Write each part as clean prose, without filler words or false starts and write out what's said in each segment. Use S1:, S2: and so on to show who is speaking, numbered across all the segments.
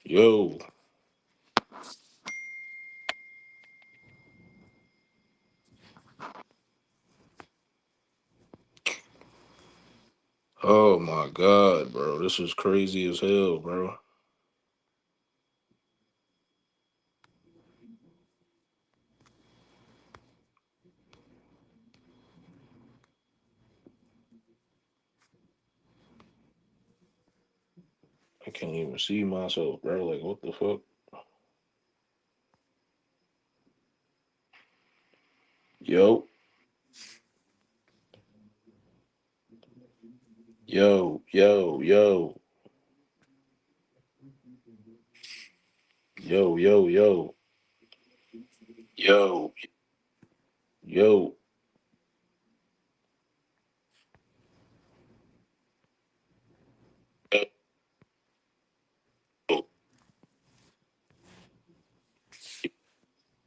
S1: Yo. Oh my god, bro. This is crazy as hell, bro. I can't even see myself, bro. Like, what the fuck? Yo, yo, yo, yo, yo, yo, yo.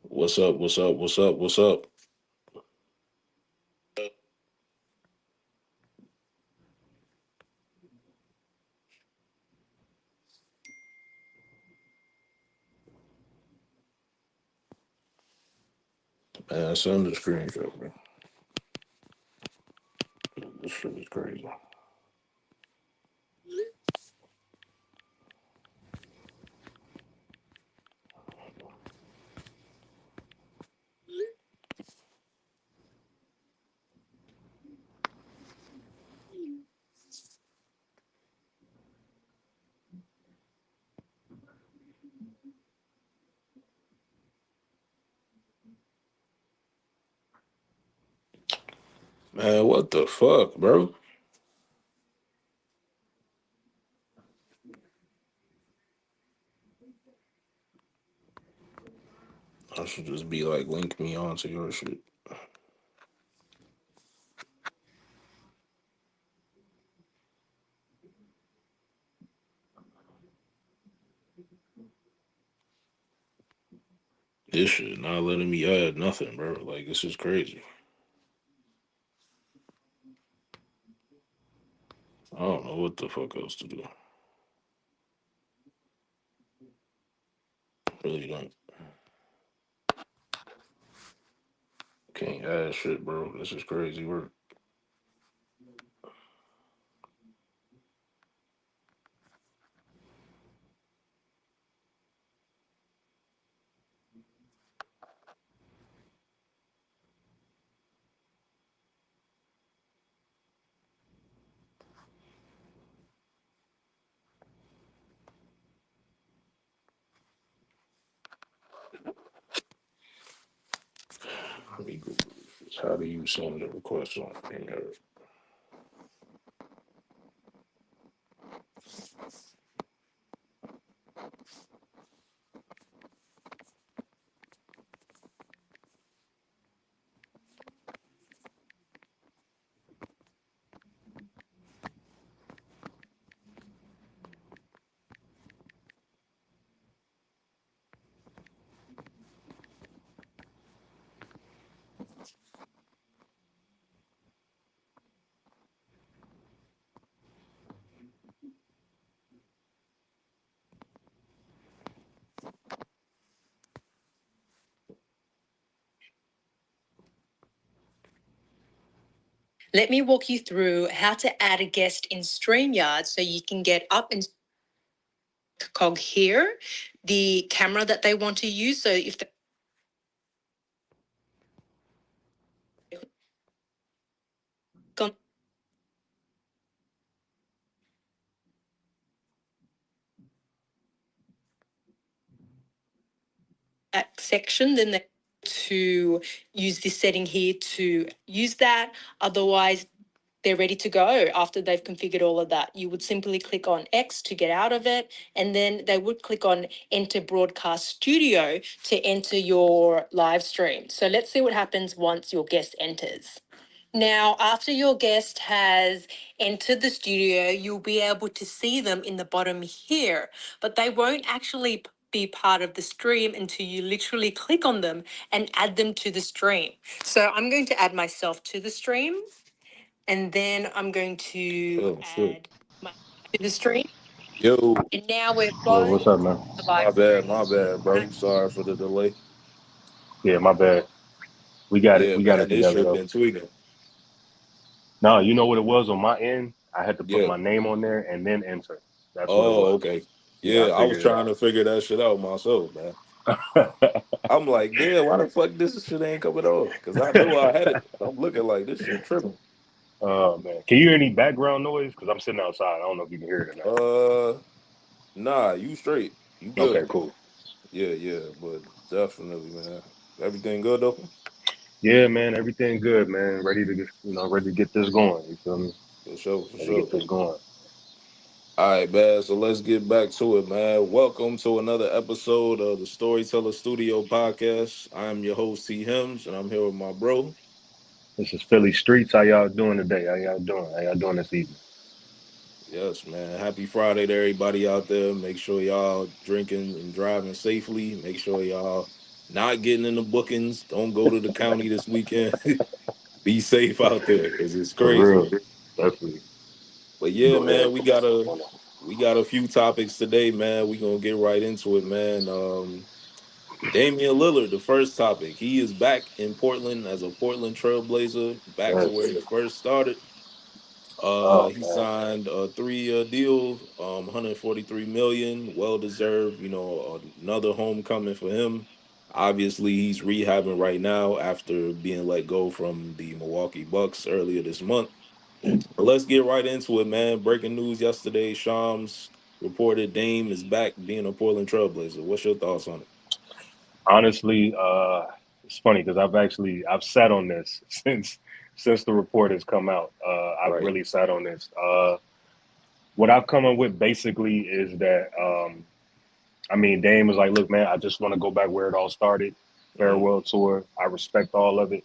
S1: What's up? What's up? What's up? What's up? Man, send the screenshot, bro. This shit is crazy. Man, what the fuck, bro? I should just be like, link me onto your shit. This shit not letting me add nothing, bro. Like, this is crazy. I don't know what the fuck else to do. Really don't. Can't add shit, bro. This is crazy work. Let me Google this. How do you send a request on here?
S2: Let me walk you through how to add a guest in StreamYard so you can get up and cog here, the camera that they want to use. So if they on that section, then they to use this setting here to use that. Otherwise, they're ready to go after they've configured all of that. You would simply click on X to get out of it, and then they would click on Enter Broadcast Studio to enter your live stream. So let's see what happens once your guest enters. Now, after your guest has entered the studio, you'll be able to see them in the bottom here, but they won't actually be part of the stream until you literally click on them and add them to the stream. So I'm going to add myself to the stream, and then I'm going to
S1: Oh shit.
S2: add my to the stream.
S1: Yo,
S2: And now we're
S3: Yo, what's
S2: both
S3: up, man?
S1: my bad, bro. Sorry for the delay.
S3: Yeah, my bad. We got it.
S1: Yeah,
S3: We got it
S1: man, this
S3: together
S1: shit
S3: though.
S1: been tweaking.
S3: No, you know what it was on my end? I had to put
S1: Yeah.
S3: my name on there and then enter. That's what it
S1: Oh,
S3: was.
S1: okay.
S3: Yeah,
S1: Yeah,
S3: I
S1: I was
S3: figured it
S1: trying to figure that shit out myself, man.
S3: out.
S1: I'm like, damn, why the fuck this shit ain't coming on? Because I know I had it. I'm looking like this shit tripping.
S3: Oh man, can you hear any background noise? Because I'm sitting outside. I don't know if you can hear it or
S1: Uh, nah, you straight. You
S3: not. Okay,
S1: good.
S3: cool.
S1: Yeah, yeah, but definitely, man. Everything good though?
S3: Yeah, man, everything good, man. Ready to get, ready to get this going. You feel me?
S1: For sure, for
S3: Ready to get
S1: sure.
S3: this going.
S1: All right, man. So let's get back to it, man. Welcome to another episode of the Storyteller Studio podcast. I'm your host, T. Hims, and I'm here with my bro.
S3: This is Philly Streets. How y'all doing today? How y'all doing? How y'all doing this evening?
S1: Yes, man. Happy Friday to everybody out there. Make sure y'all drinking and driving safely. Make sure y'all not getting in the bookings. Don't go to the county this weekend. Be safe out there because it's
S3: For
S1: crazy.
S3: real, definitely.
S1: But yeah,
S3: Go ahead.
S1: man, we got a few topics today, man. We gonna get right into it, man. Damian Lillard, the first topic. He is back in Portland as a Portland Trailblazer, back to where
S3: Yes.
S1: he first started.
S3: Oh
S1: He
S3: man.
S1: signed a 3-year deal, 143 million, well deserved. Another homecoming for him. Obviously, he's rehabbing right now after being let go from the Milwaukee Bucks earlier this month. But let's get right into it, man. Breaking news yesterday: Shams reported Dame is back being a Portland Trailblazer. What's your thoughts on it?
S3: Honestly, it's funny because I've sat on this since the report has come out. I've
S1: Right.
S3: really sat on this. What I've come up with basically is that I mean, Dame was like, "Look, man, I just want to go back where it all started.
S1: Hmm.
S3: Farewell tour. I respect all of it.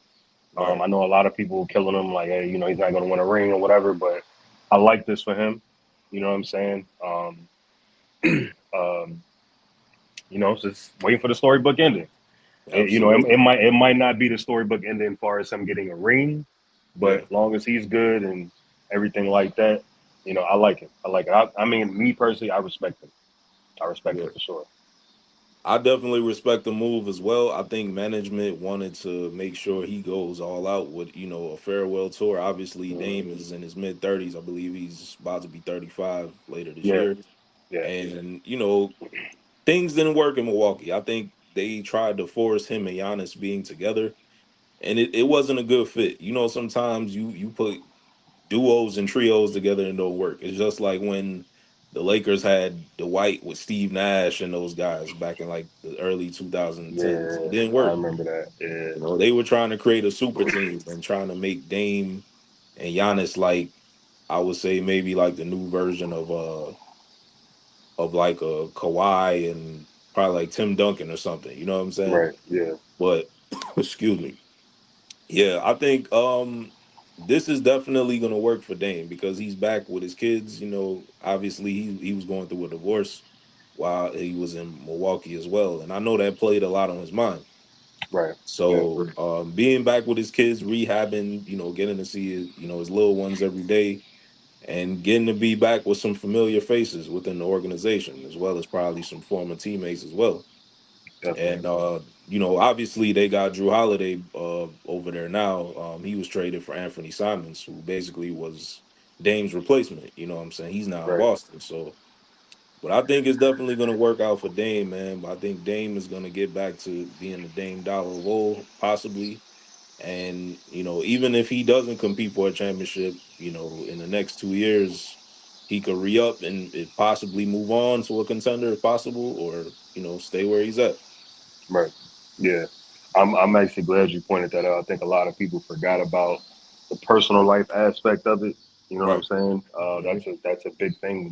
S1: Right.
S3: I know a lot of people killing him, like, hey, he's not going to win a ring or whatever, but I like this for him. You know what I'm saying? Um, just waiting for the storybook ending. It
S1: Absolutely.
S3: might not be the storybook ending as far as him getting a ring, but
S1: Yeah.
S3: as long as he's good and everything like that, I like it. I like it. I mean, me personally, I respect him. I respect him
S1: Yeah.
S3: for sure.
S1: I definitely respect the move as well. I think management wanted to make sure he goes all out with, a farewell tour. Obviously,
S3: Mhm.
S1: Dame is in his mid 30s. I believe he's about to be 35 later this
S3: Yeah,
S1: year.
S3: yeah,
S1: And, things didn't work in Milwaukee. I think they tried to force him and Giannis being together, and it wasn't a good fit. Sometimes you put duos and trios together and don't work. It's just like when the Lakers had Dwight with Steve Nash and those guys back in like the early 2010s. It
S3: yeah.
S1: didn't
S3: I
S1: work.
S3: remember that. Yeah,
S1: They were trying to create a super team and trying to make Dame and Giannis like I would say maybe like the new version of like a Kawhi and probably like Tim Duncan or something. You know what I'm saying?
S3: right. Yeah,
S1: But excuse me. Yeah, I think this is definitely gonna work for Dame because he's back with his kids. Obviously he was going through a divorce while he was in Milwaukee as well. And I know that played a lot on his mind.
S3: right. Yeah,
S1: So being back with his kids, rehabbing, getting to see his little ones every day and getting to be back with some familiar faces within the organization, as well as probably some former teammates as well.
S3: definitely.
S1: And obviously they got Drew Holiday over there now. He was traded for Anthony Simons, who basically was Dame's replacement. You know what I'm saying? He's now in
S3: Right,
S1: Boston. So but I think it's definitely gonna work out for Dame, man. But I think Dame is gonna get back to being the Dame Dollar role, possibly. And, even if he doesn't compete for a championship, in the next 2 years, he could re up and possibly move on to a contender if possible, or, stay where he's at.
S3: right. Yeah, I'm actually glad you pointed that out. I think a lot of people forgot about the personal life aspect of it. You know what I'm
S1: Right.
S3: saying?
S1: Hmm.
S3: That's a big thing.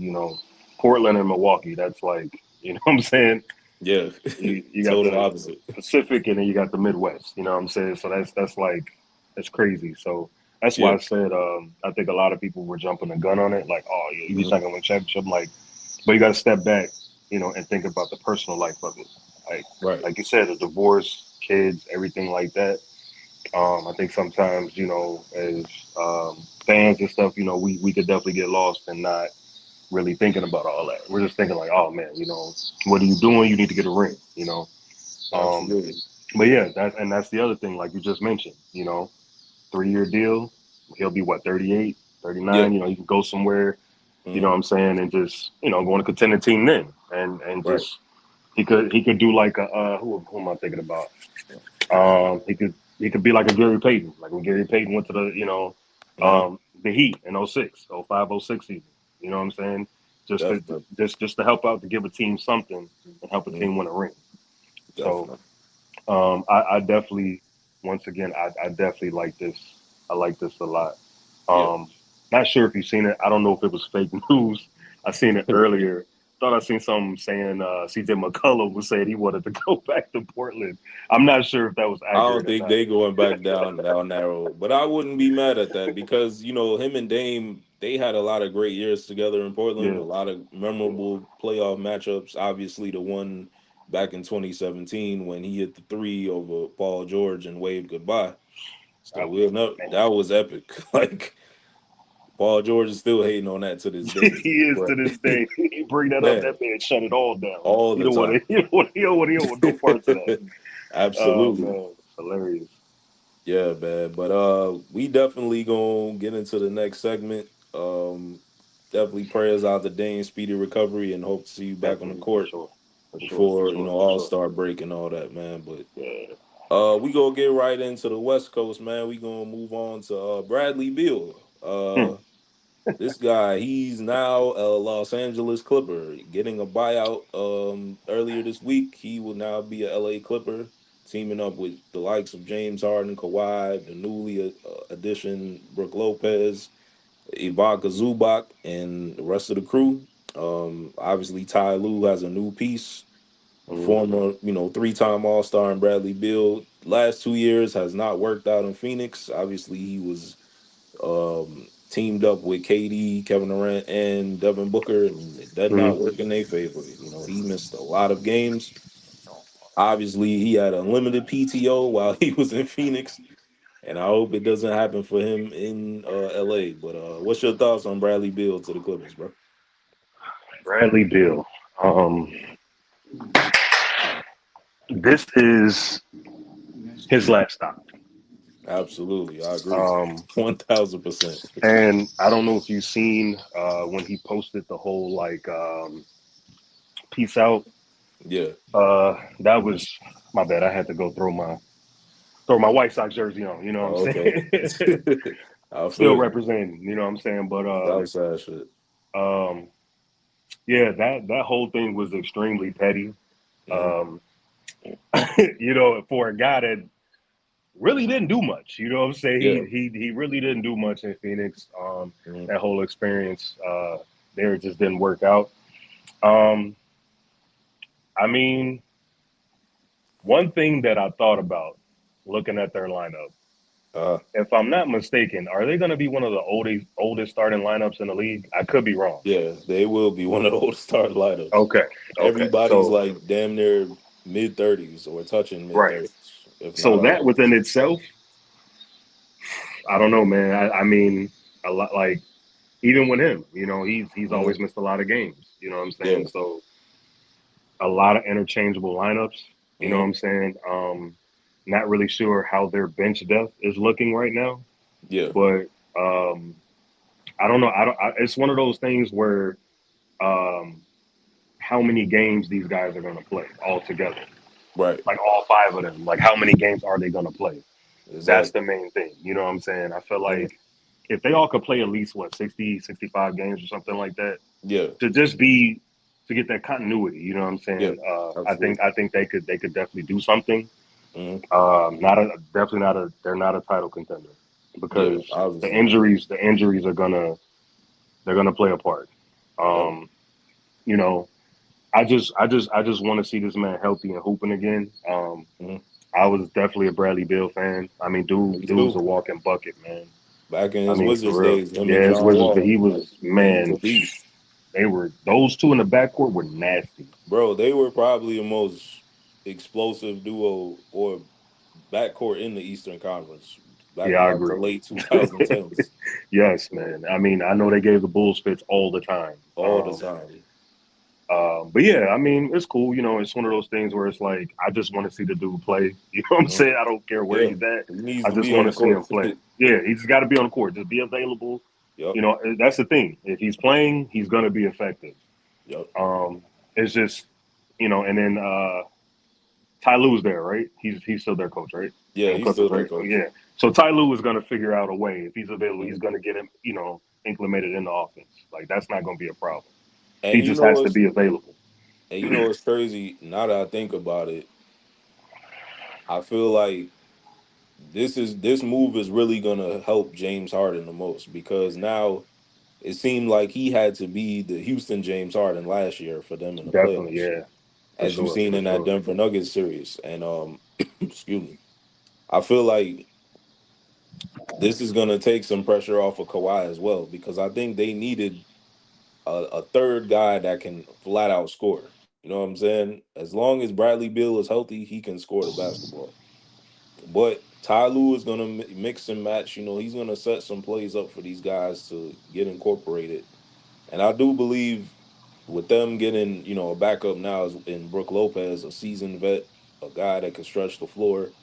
S3: Portland and Milwaukee. That's like, what I'm saying.
S1: Yeah.
S3: You got
S1: Total
S3: the
S1: opposite.
S3: Pacific and then you got the Midwest. You know what I'm saying? So that's like that's crazy. So that's why
S1: Yeah.
S3: I said I think a lot of people were jumping the gun on it, like, oh yeah, you just
S1: Hmm.
S3: not gonna win championship. Like, but you got to step back, and think about the personal life of it. Like
S1: Right.
S3: like you said, a divorce, kids, everything like that. I think sometimes, as fans and stuff, we could definitely get lost and not really thinking about all that. We're just thinking like, oh man, what are you doing? You need to get a ring, Um,
S1: Absolutely.
S3: but yeah, that's the other thing, like you just mentioned, 3-year deal. He'll be what, 38,
S1: Yeah.
S3: 39. You can go somewhere,
S1: Mhm.
S3: what I'm saying, and just go on a contending team then, and
S1: Right.
S3: just he could do like a who am I thinking about? He could be like a Gary Payton, like when Gary Payton went to
S1: Mhm.
S3: the Heat in '06, '05, '06 season. You know what I'm saying? Just to
S1: Definitely.
S3: just to help out, to give a team something and help a
S1: Mhm.
S3: team win a ring. So
S1: Definitely.
S3: I definitely, once again, I definitely like this. I like this a lot.
S1: Yeah.
S3: Um, Not sure if you've seen it. I don't know if it was fake news. I seen it earlier. Thought I seen something saying CJ McCullough was saying he wanted to go back to Portland. I'm not sure if that was
S1: I don't
S3: accurate or
S1: think
S3: not.
S1: they going back down that road, but I wouldn't be mad at that because him and Dame, they had a lot of great years together in Portland, a
S3: Yeah,
S1: lot of memorable playoff matchups. Obviously, the one back in 2017 when he hit the three over Paul George and waved goodbye. So
S3: that was
S1: we'll know
S3: man.
S1: that was epic. Like Paul George is still hating on that to this day.
S3: He is
S1: But
S3: to this day. He bring that up,
S1: man,
S3: that man shut it all down.
S1: all
S3: You
S1: the
S3: don't want
S1: time.
S3: to. You don't want no parts of that. Oh
S1: Absolutely.
S3: man, hilarious.
S1: Yeah, man. But we definitely gonna get into the next segment. Definitely prayers out to Dane's speedy recovery and hope to see you back on the
S3: Definitely, for
S1: court
S3: sure, for sure, for
S1: before,
S3: sure, for
S1: All
S3: sure.
S1: Star break and all that, man. But
S3: Yeah.
S1: we gonna get right into the West Coast, man. We gonna move on to Bradley Beal.
S3: Hmm.
S1: This guy, he's now a Los Angeles Clipper, getting a buyout. Earlier this week, he will now be a LA Clipper, teaming up with the likes of James Harden, Kawhi, the newly addition Brooke Lopez, Ivanka Zubac, and the rest of the crew. Obviously, Ty Lue has a new piece. A
S3: Hmm.
S1: former, three-time All-Star in Bradley Beal. Last 2 years has not worked out in Phoenix. Obviously, he was teamed up with KD, Kevin Durant, and Devin Booker, and it did
S3: Hmm.
S1: not work in their favor. He missed a lot of games. Obviously, he had unlimited PTO while he was in Phoenix, and I hope it doesn't happen for him in LA. But what's your thoughts on Bradley Beal to the Clippers, bro?
S3: Bradley Beal. This is his last stop.
S1: Absolutely, I agree,
S3: Um,
S1: 1000%.
S3: and I don't know if you've seen when he posted the whole like peace out.
S1: Yeah.
S3: That was my bad. I had to go throw my White Sox jersey on. You know what I'm
S1: Oh, okay.
S3: saying?
S1: I
S3: Still
S1: feel you.
S3: representing. You know what I'm saying? But
S1: Southside shit.
S3: um, yeah, that whole thing was extremely petty.
S1: Hmm.
S3: Um, for a guy that really didn't do much. You know what I'm saying?
S1: Yeah.
S3: He really didn't do much in Phoenix.
S1: Hmm.
S3: That whole experience there just didn't work out. Um, I mean, one thing that I thought about looking at their lineup,
S1: Uh,
S3: if I'm not mistaken, are they going to be one of the oldest starting lineups in the league? I could be wrong.
S1: yeah, they will be one of the oldest starting lineups.
S3: Okay, okay,
S1: Everybody's
S3: so
S1: like damn near mid 30s or touching mid
S3: right,
S1: 30s, if
S3: so
S1: not
S3: that
S1: already.
S3: within itself, I don't know, man. I mean, a lot like even with him, he's
S1: Hmm.
S3: always missed a lot of games. You know what I'm saying?
S1: Yeah.
S3: So a lot of interchangeable lineups. You know what
S1: Hmm.
S3: I'm saying? Not really sure how their bench depth is looking right now,
S1: Yeah.
S3: but um, I don't know. It's one of those things where um, how many games these guys are going to play all together,
S1: Right.
S3: like all five of them. Like how many games are they going to play? That's
S1: Exactly.
S3: the main thing. You know what I'm saying? I feel
S1: Hmm.
S3: like if they all could play at least 60, 65 games or something like that,
S1: Yeah.
S3: to just be to get that continuity. You know what I'm
S1: Yeah.
S3: saying? I think
S1: Absolutely.
S3: I think they could definitely do something.
S1: Hmm.
S3: Not a definitely not a they're not a title contender
S1: Yeah.
S3: because the
S1: Obviously not.
S3: injuries are gonna play a part.
S1: Yep.
S3: Um, you know, I just want to see this man healthy and hooping again.
S1: Hmm.
S3: I was definitely a Bradley Beal fan. I mean,
S1: Me
S3: dude's a
S1: too.
S3: walking bucket, man.
S1: Back in
S3: I
S1: his
S3: mean, for
S1: Wizards
S3: real.
S1: days, him and
S3: Yeah, his
S1: John
S3: Wizards, but
S1: Wall,
S3: he
S1: like,
S3: was
S1: he was a
S3: man.
S1: beast.
S3: They were those two in the backcourt were nasty.
S1: Bro, they were probably the most explosive duo or backcourt in the Eastern Conference.
S3: Yeah,
S1: back in
S3: I
S1: like the
S3: agree.
S1: late 2010s.
S3: Yes,
S1: So
S3: man. I mean, I know they gave the Bulls fits all the time.
S1: all the time.
S3: But yeah, I mean, it's cool. You know, it's one of those things where it's like, I just want to see the dude play. You know what I'm
S1: Mhm.
S3: saying? I don't care where
S1: Yeah,
S3: he's at.
S1: he needs
S3: I
S1: to
S3: just
S1: be on
S3: want
S1: the
S3: to see him
S1: court.
S3: play. Yeah, he's just got to be on the court. Just be available.
S1: Yep,
S3: You know, that's the thing. If he's playing, he's going to be effective.
S1: yep.
S3: Um, it's just, and then Ty Lue's there, right? He's still their coach, right?
S1: Yeah,
S3: And
S1: he's
S3: Clippers,
S1: still their
S3: right?
S1: coach.
S3: Yeah. So Ty Lue is going to figure out a way. If he's available, he's
S1: Mhm.
S3: going to get him, implemented in the offense. Like that's not going to be a problem.
S1: And
S3: He
S1: you
S3: just
S1: know
S3: has to
S1: what's
S3: be available.
S1: and you know what's crazy? Now that I think about it, I feel like this move is really gonna help James Harden the most because now it seemed like he had to be the Houston James Harden last year for them in the
S3: Definitely,
S1: playoffs,
S3: yeah, for
S1: as you've
S3: sure,
S1: seen
S3: for
S1: in that
S3: sure.
S1: Denver Nuggets series. And excuse me, I feel like this is gonna take some pressure off of Kawhi as well because I think they needed a third guy that can flat out score. You know what I'm saying? As long as Bradley Beal is healthy, he can score the basketball. But Ty Lue is gonna mix and match. You know, he's gonna set some plays up for these guys to get incorporated. And I do believe with them getting, a backup now is in Brooke Lopez, a seasoned vet, a guy that can stretch the floor.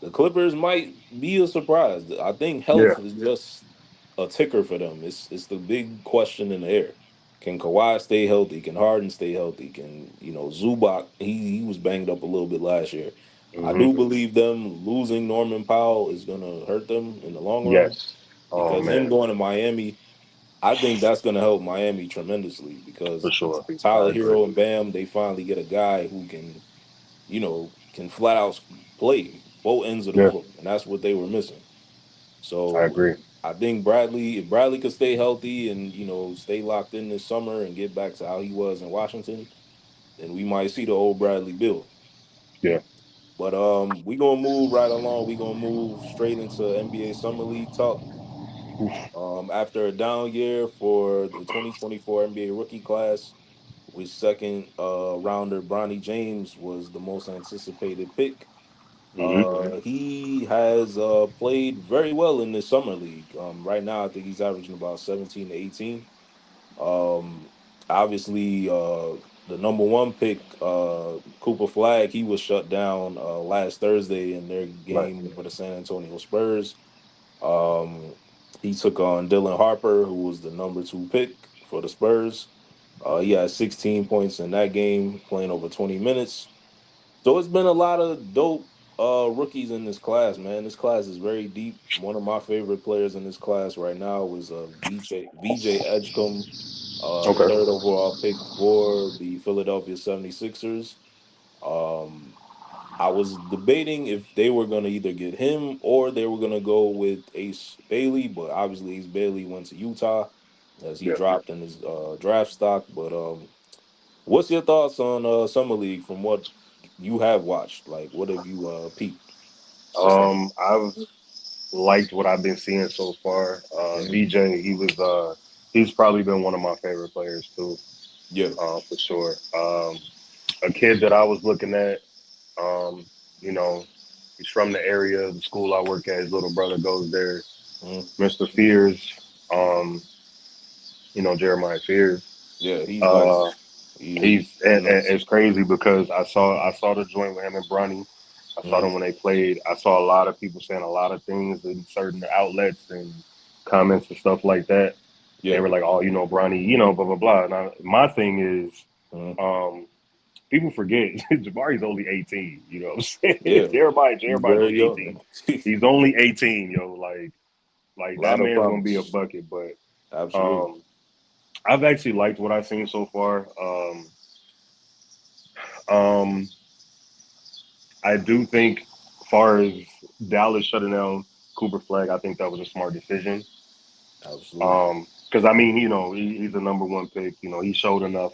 S1: The Clippers might be a surprise. I think
S3: Yeah.
S1: health is just a ticker for them. It's the big question in the air. Can Kawhi stay healthy? Can Harden stay healthy? Can Zubac? He was banged up a little bit last year. I
S3: Hmm.
S1: do believe them losing Norman Powell is gonna hurt them in the long run
S3: Yes. Oh
S1: because him
S3: man,
S1: going to Miami, I think that's gonna help Miami tremendously
S3: for
S1: because
S3: sure. I
S1: Tyler
S3: agree.
S1: Hero and Bam, they finally get a guy who can flat out play both ends of the
S3: Yeah,
S1: floor, and that's what they were missing.
S3: I
S1: So
S3: agree.
S1: I think Bradley, if Bradley could stay healthy and stay locked in this summer and get back to how he was in Washington, then we might see the old Bradley Bill.
S3: Yeah.
S1: But we gonna move right along. We gonna move straight into NBA Summer League talk. After a down year for the 2024 NBA rookie class, which second rounder Bronny James was the most anticipated pick.
S3: Hmm.
S1: He has played very well in this summer league. Right now, I think he's averaging about 17 to 18. Um, Obviously, the number one pick, Cooper Flag, he was shut down last Thursday in their
S3: Right.
S1: game with the San Antonio Spurs. Um, he took on Dylan Harper, who was the number two pick for the Spurs. He had 16 points in that game, playing over 20 minutes. So it's been a lot of dope rookies in this class, man. This class is very deep. One of my favorite players in this class right now was VJ Edgecombe, the
S3: Okay.
S1: third overall pick for the Philadelphia 76ers. Um, I was debating if they were going to either get him or they were going to go with Ace Bailey, but obviously Ace Bailey went to Utah as he
S3: Yeah.
S1: dropped in his draft stock. But what's your thoughts on summer league from what you have watched? Like, what have you peeped so far?
S3: I've liked what I've been seeing so far.
S1: Mhm.
S3: VJ, he's probably been one of my favorite players too,
S1: Yeah.
S3: for sure. A kid that I was looking at, um, you know, he's from the area, the school I work at. His little brother goes there.
S1: Mhm.
S3: Mr. Fears, um, Jeremiah Fears.
S1: Yeah, he's
S3: Uh,
S1: nice. He
S3: he's
S1: he's
S3: and
S1: nice.
S3: it's crazy because I saw the joint with him and Bronny. I saw them
S1: Mhm.
S3: when they played. I saw a lot of people saying a lot of things in certain outlets and comments and stuff like that. They
S1: Yeah.
S3: were like, "Oh, Bronny, blah blah blah." Now, my thing is,
S1: Mhm.
S3: um, people forget Jabari's only 18. You know what I'm saying?
S1: Yeah. He's
S3: Jeremiah's
S1: very
S3: only 18.
S1: young.
S3: He's only 18, yo. Like
S1: A
S3: that
S1: lot of
S3: man's gonna be a
S1: promise.
S3: bucket. But
S1: Absolutely.
S3: um, I've actually liked what I've seen so far. Um, I do think, as far as Dallas shutting down Cooper Flag, I think that was a smart decision.
S1: Absolutely.
S3: Because I mean, he's a number one pick. He showed enough.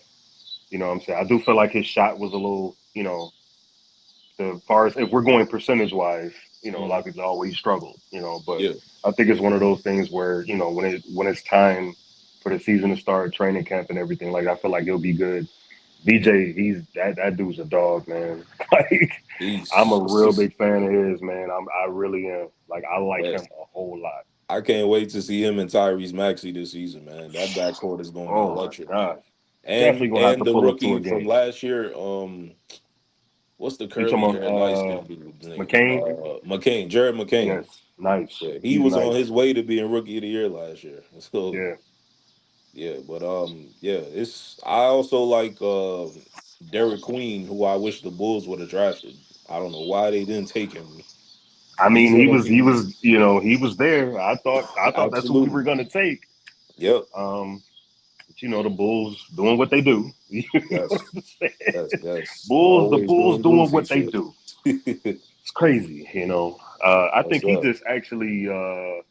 S3: You know what I'm saying? I do feel like his shot was a little, as far as if we're going percentage wise, a lot
S1: Mhm.
S3: of people always struggle. But
S1: Yeah.
S3: I think it's one of those things where when it's time for the season to start, training camp and everything, like I feel like he'll be good. BJ, he's that dude's a dog, man. Like I'm a real
S1: He's
S3: big fan of his, man. I really am. Like I like him
S1: yes.
S3: a whole lot.
S1: I can't wait to see him and Tyrese Maxey this season, man. That backcourt is going to be
S3: Oh my
S1: electric.
S3: gosh, definitely
S1: And
S3: gonna have to
S1: the
S3: pull up to a
S1: rookie from
S3: game.
S1: last year, what's the
S3: You
S1: curly
S3: talking
S1: hair light
S3: about
S1: skinned dude's name?
S3: McCain?
S1: McCain, Jared McCain.
S3: Yes, nice.
S1: Yeah, he
S3: He's
S1: was on
S3: nice.
S1: his way to being rookie of the year last year. So
S3: Yeah.
S1: yeah, but yeah, it's I also like Derek Queen, who I wish the Bulls would have drafted. I don't know why they didn't take him.
S3: I
S1: He's
S3: mean,
S1: gonna
S3: he
S1: be
S3: was, he was there. I thought that's who we were
S1: absolutely.
S3: gonna take.
S1: Yep.
S3: But the Bulls doing what they do. You know what
S1: Yes.
S3: I'm saying?
S1: Yes.
S3: The
S1: Always
S3: Bulls
S1: doing
S3: doing
S1: goofy
S3: what they
S1: shit.
S3: do. It's crazy. I
S1: Yes,
S3: think he
S1: sir.
S3: just actually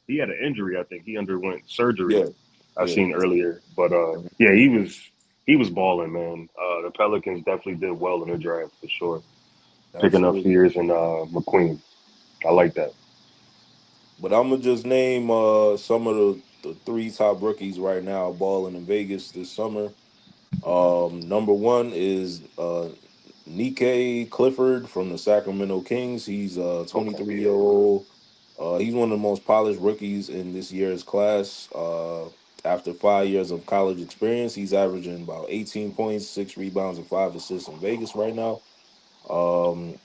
S3: he had an injury. I think he underwent surgery.
S1: Yeah.
S3: I've
S1: Yeah.
S3: seen earlier, but yeah, he was balling, man. The Pelicans definitely did well in the draft for sure, picking up
S1: Absolutely.
S3: Fears and McQueen. I like that.
S1: But I'm gonna just name some of the three top rookies right now balling in Vegas this summer. Number one is Nike Clifford from the Sacramento Kings. He's a
S3: Okay,
S1: 23-year
S3: yeah,
S1: old. He's one of the most polished rookies in this year's class. After 5 years of college experience, he's averaging about 18 points, 6 rebounds, and 5 assists in Vegas right now. Um,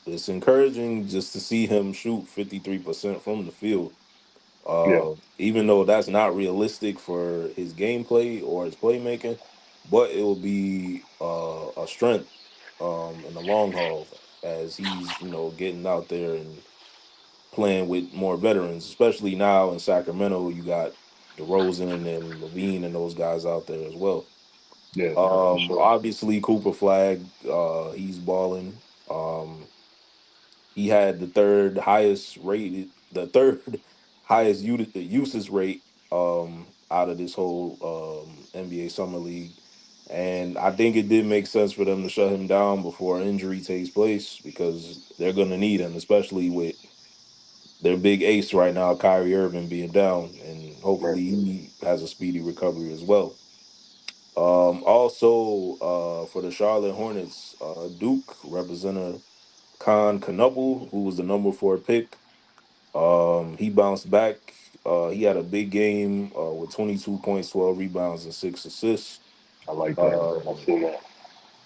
S1: it's encouraging just to see him shoot 53% from the field.
S3: yeah,
S1: Even though that's not realistic for his gameplay or his playmaking, but it will be a strength in the long haul as he's getting out there and playing with more veterans, especially now in Sacramento. You got DeRozan and Levine and those guys out there as well.
S3: yeah, for sure.
S1: Obviously Cooper Flag, he's balling. He had the third highest usage rate out of this whole NBA Summer League. And I think it did make sense for them to shut him down before injury takes place because they're going to need him, especially with their big ace right now, Kyrie Irving, being down. And
S3: Yeah,
S1: hopefully he has a speedy recovery as well. Also, for the Charlotte Hornets, Duke representative Khan Knuppel, who was the number 4 pick. He bounced back. He had a big game with 22 points, 12 rebounds, and 6 assists.
S3: I like that. I
S1: Um,
S3: seen that.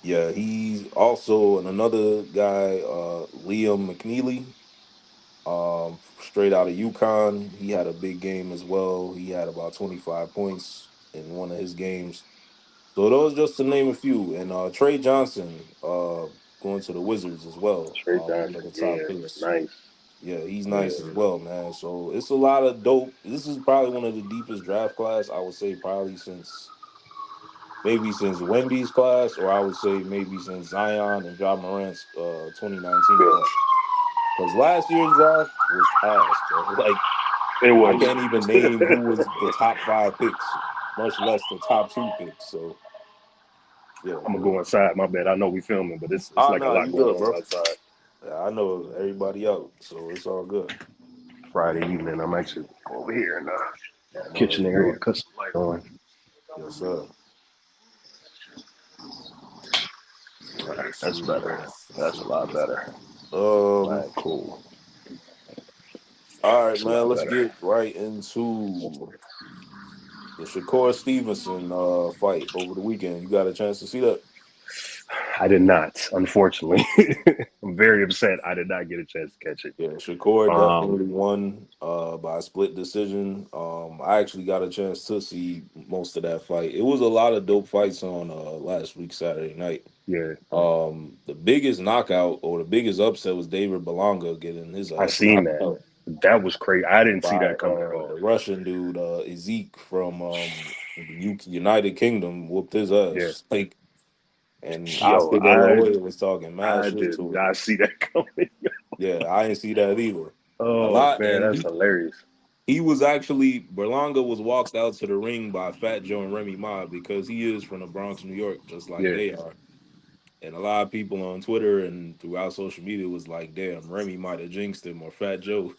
S1: yeah, he's also and another guy, Liam McNeely, straight out of UConn. He had a big game as well. He had about 25 points in one of his games. So those just to name a few. And Trey Johnson, going to the Wizards as well.
S3: Trey
S1: One of
S3: Johnson,
S1: the top
S3: yeah,
S1: picks.
S3: nice.
S1: Yeah, he's nice
S3: Yeah,
S1: as well, man. So it's a lot of dope. This is probably one of the deepest draft class I would say probably since Wendy's class, or I would say maybe since Zion and John Morant's 2019
S3: yeah,
S1: class. Because last year's draft was ass, bro. Like
S3: it
S1: I
S3: was.
S1: can't even name who was the top 5 picks, much less the top 2 picks. So yeah,
S3: I'm gonna
S1: but
S3: go inside. My bad. I know we filming, but it's
S1: oh
S3: like a
S1: no,
S3: lot
S1: you
S3: going
S1: good,
S3: on
S1: bro.
S3: outside.
S1: Yeah, I know everybody out, so it's all good.
S3: Friday evening. I'm actually over here in the
S1: I know
S3: kitchen
S1: that's
S3: area.
S1: good.
S3: Cut some light on.
S1: Yes, sir. Let's
S3: That's
S1: see what
S3: better.
S1: else. Let's
S3: That's
S1: see
S3: a
S1: what
S3: lot
S1: else.
S3: better.
S1: Um.
S3: Right, cool.
S1: All right,
S3: It's a
S1: man.
S3: lot
S1: Let's
S3: better.
S1: get right into the Shakur Stevenson fight over the weekend. You got a chance to see that?
S3: I did not, unfortunately. I'm very upset. I did not get a chance to catch it.
S1: Yeah, Shakur
S3: Um,
S1: definitely won by a split decision. I actually got a chance to see most of that fight. It was a lot of dope fights on last week Saturday night.
S3: yeah,
S1: The biggest knockout or the biggest upset was David Belonga getting his
S3: I
S1: ass
S3: seen
S1: knocked
S3: that.
S1: out
S3: That was crazy. I didn't see
S1: by
S3: that coming at all.
S1: the Russian dude, Ezek from the United Kingdom, whooped his
S3: Yeah.
S1: ass. Like, and
S3: Yo,
S1: Oscar De La Hoya was talking mad
S3: I
S1: shit
S3: did
S1: to him.
S3: not see that coming.
S1: Yeah, I didn't see that either. A
S3: Oh
S1: lot,
S3: man,
S1: and
S3: that's hilarious.
S1: he was actually Berlanga was walked out to the ring by Fat Joe and Remy Ma because he is from the Bronx, New York, just like
S3: Yeah.
S1: they are. And a lot of people on Twitter and throughout social media was like, "Damn, Remy might have jinxed him or Fat Joe."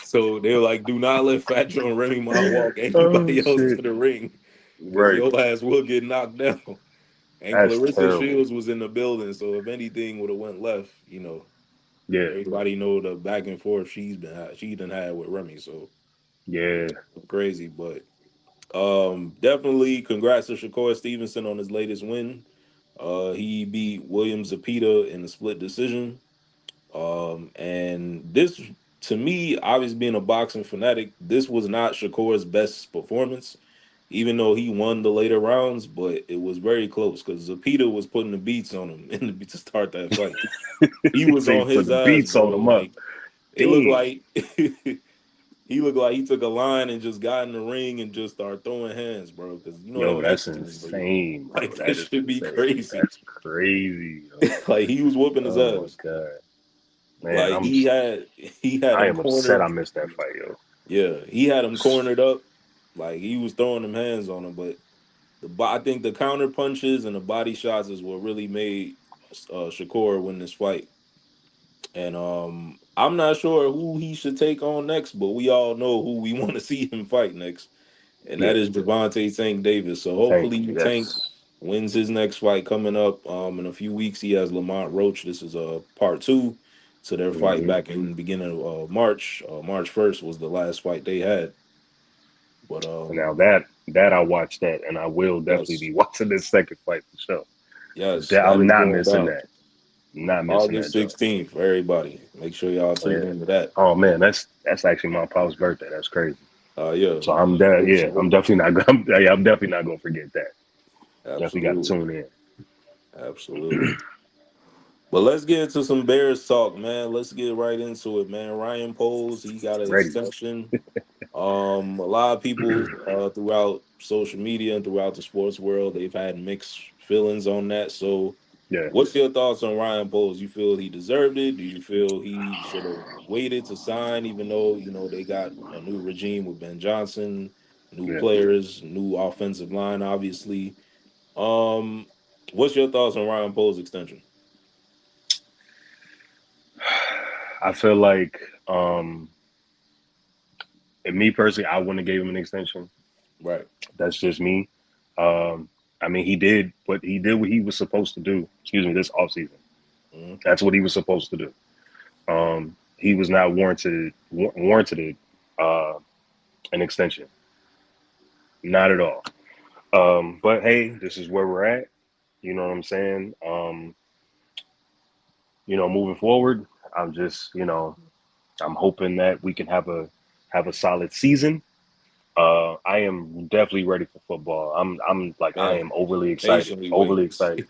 S1: So they were like, "Do not let Fat Joe and Remy Ma walk
S3: Oh
S1: anybody else
S3: shit.
S1: to the ring, because
S3: Right.
S1: your ass will get knocked down." And
S3: That's
S1: Clarissa
S3: terrible.
S1: Shields was in the building, so if anything would have went left,
S3: Yeah,
S1: everybody know the back and forth she done had with Remy. So
S3: yeah,
S1: crazy, but definitely congrats to Shakur Stevenson on his latest win. He beat William Zepeda in a split decision. And this, to me, obviously being a boxing fanatic, this was not Shakur's best performance, even though he won the later rounds. But it was very close because Zepeda was putting the beats on him to start that fight. He was
S3: they
S1: on
S3: put
S1: his
S3: the
S1: ass,
S3: beats on
S1: bro.
S3: them up.
S1: Like it looked
S3: Damn,
S1: like he looked like he took a line and just got in the ring and just started throwing hands, bro. Because you know
S3: yo,
S1: them
S3: that's
S1: Mexicans, bro.
S3: insane, bro.
S1: Like that
S3: That is
S1: should be
S3: insane.
S1: crazy.
S3: That's crazy, yo.
S1: Like he was whooping his
S3: Oh my
S1: ass.
S3: god, man,
S1: Like he had
S3: I
S1: him
S3: am upset I
S1: cornered.
S3: missed that fight, yo.
S1: Yeah, he had him cornered up. Like he was throwing them hands on him, but I think the counter punches and the body shots is what really made Shakur win this fight. And I'm not sure who he should take on next, but we all know who we want to see him fight next, and that
S3: Yeah,
S1: is Javante Tank Davis. So
S3: Tank,
S1: hopefully Tank
S3: yes.
S1: wins his next fight coming up. In a few weeks, he has Lamont Roach. This is part two to their fight
S3: Hmm.
S1: back in the beginning of March. March 1st was the last fight they had. But
S3: Now that I watched that, and I will definitely
S1: yes,
S3: be watching this second fight for sure.
S1: yes, that
S3: I'm
S1: is
S3: not
S1: going
S3: missing
S1: down
S3: that. Not missing
S1: August
S3: that, Joe.
S1: 16th for everybody. Make sure y'all tune
S3: Yeah.
S1: into that.
S3: Oh man, that's actually my pop's birthday. That's crazy.
S1: Yeah,
S3: So I'm there. Yeah, I'm
S1: absolutely,
S3: definitely not. Yeah, I'm definitely not gonna forget that. Definitely got to
S1: absolutely,
S3: tune in.
S1: absolutely. But let's get into some Bears talk, man. Let's get right into it, man. Ryan Poles, he got an
S3: Ready?
S1: extension. A lot of people throughout social media and throughout the sports world, they've had mixed feelings on that. So,
S3: Yeah.
S1: what's your thoughts on Ryan Poles? You feel he deserved it? Do you feel he should have waited to sign, even though they got a new regime with Ben Johnson, new
S3: Yeah.
S1: players, new offensive line, obviously. Um, what's your thoughts on Ryan Poles' extension?
S3: I feel like, and me personally, I wouldn't have gave him an extension.
S1: Right.
S3: That's just me. Um, I mean, he did what he was supposed to do. Excuse me, this offseason.
S1: Mhm.
S3: That's what he was supposed to do. He was not warranted an extension. Not at all. But hey, this is where we're at. You know what I'm saying? Moving forward, I'm just, I'm hoping that we can have a solid season. I am definitely ready for football. I'm like I
S1: Man,
S3: am overly excited,
S1: patiently
S3: overly
S1: waiting.
S3: excited.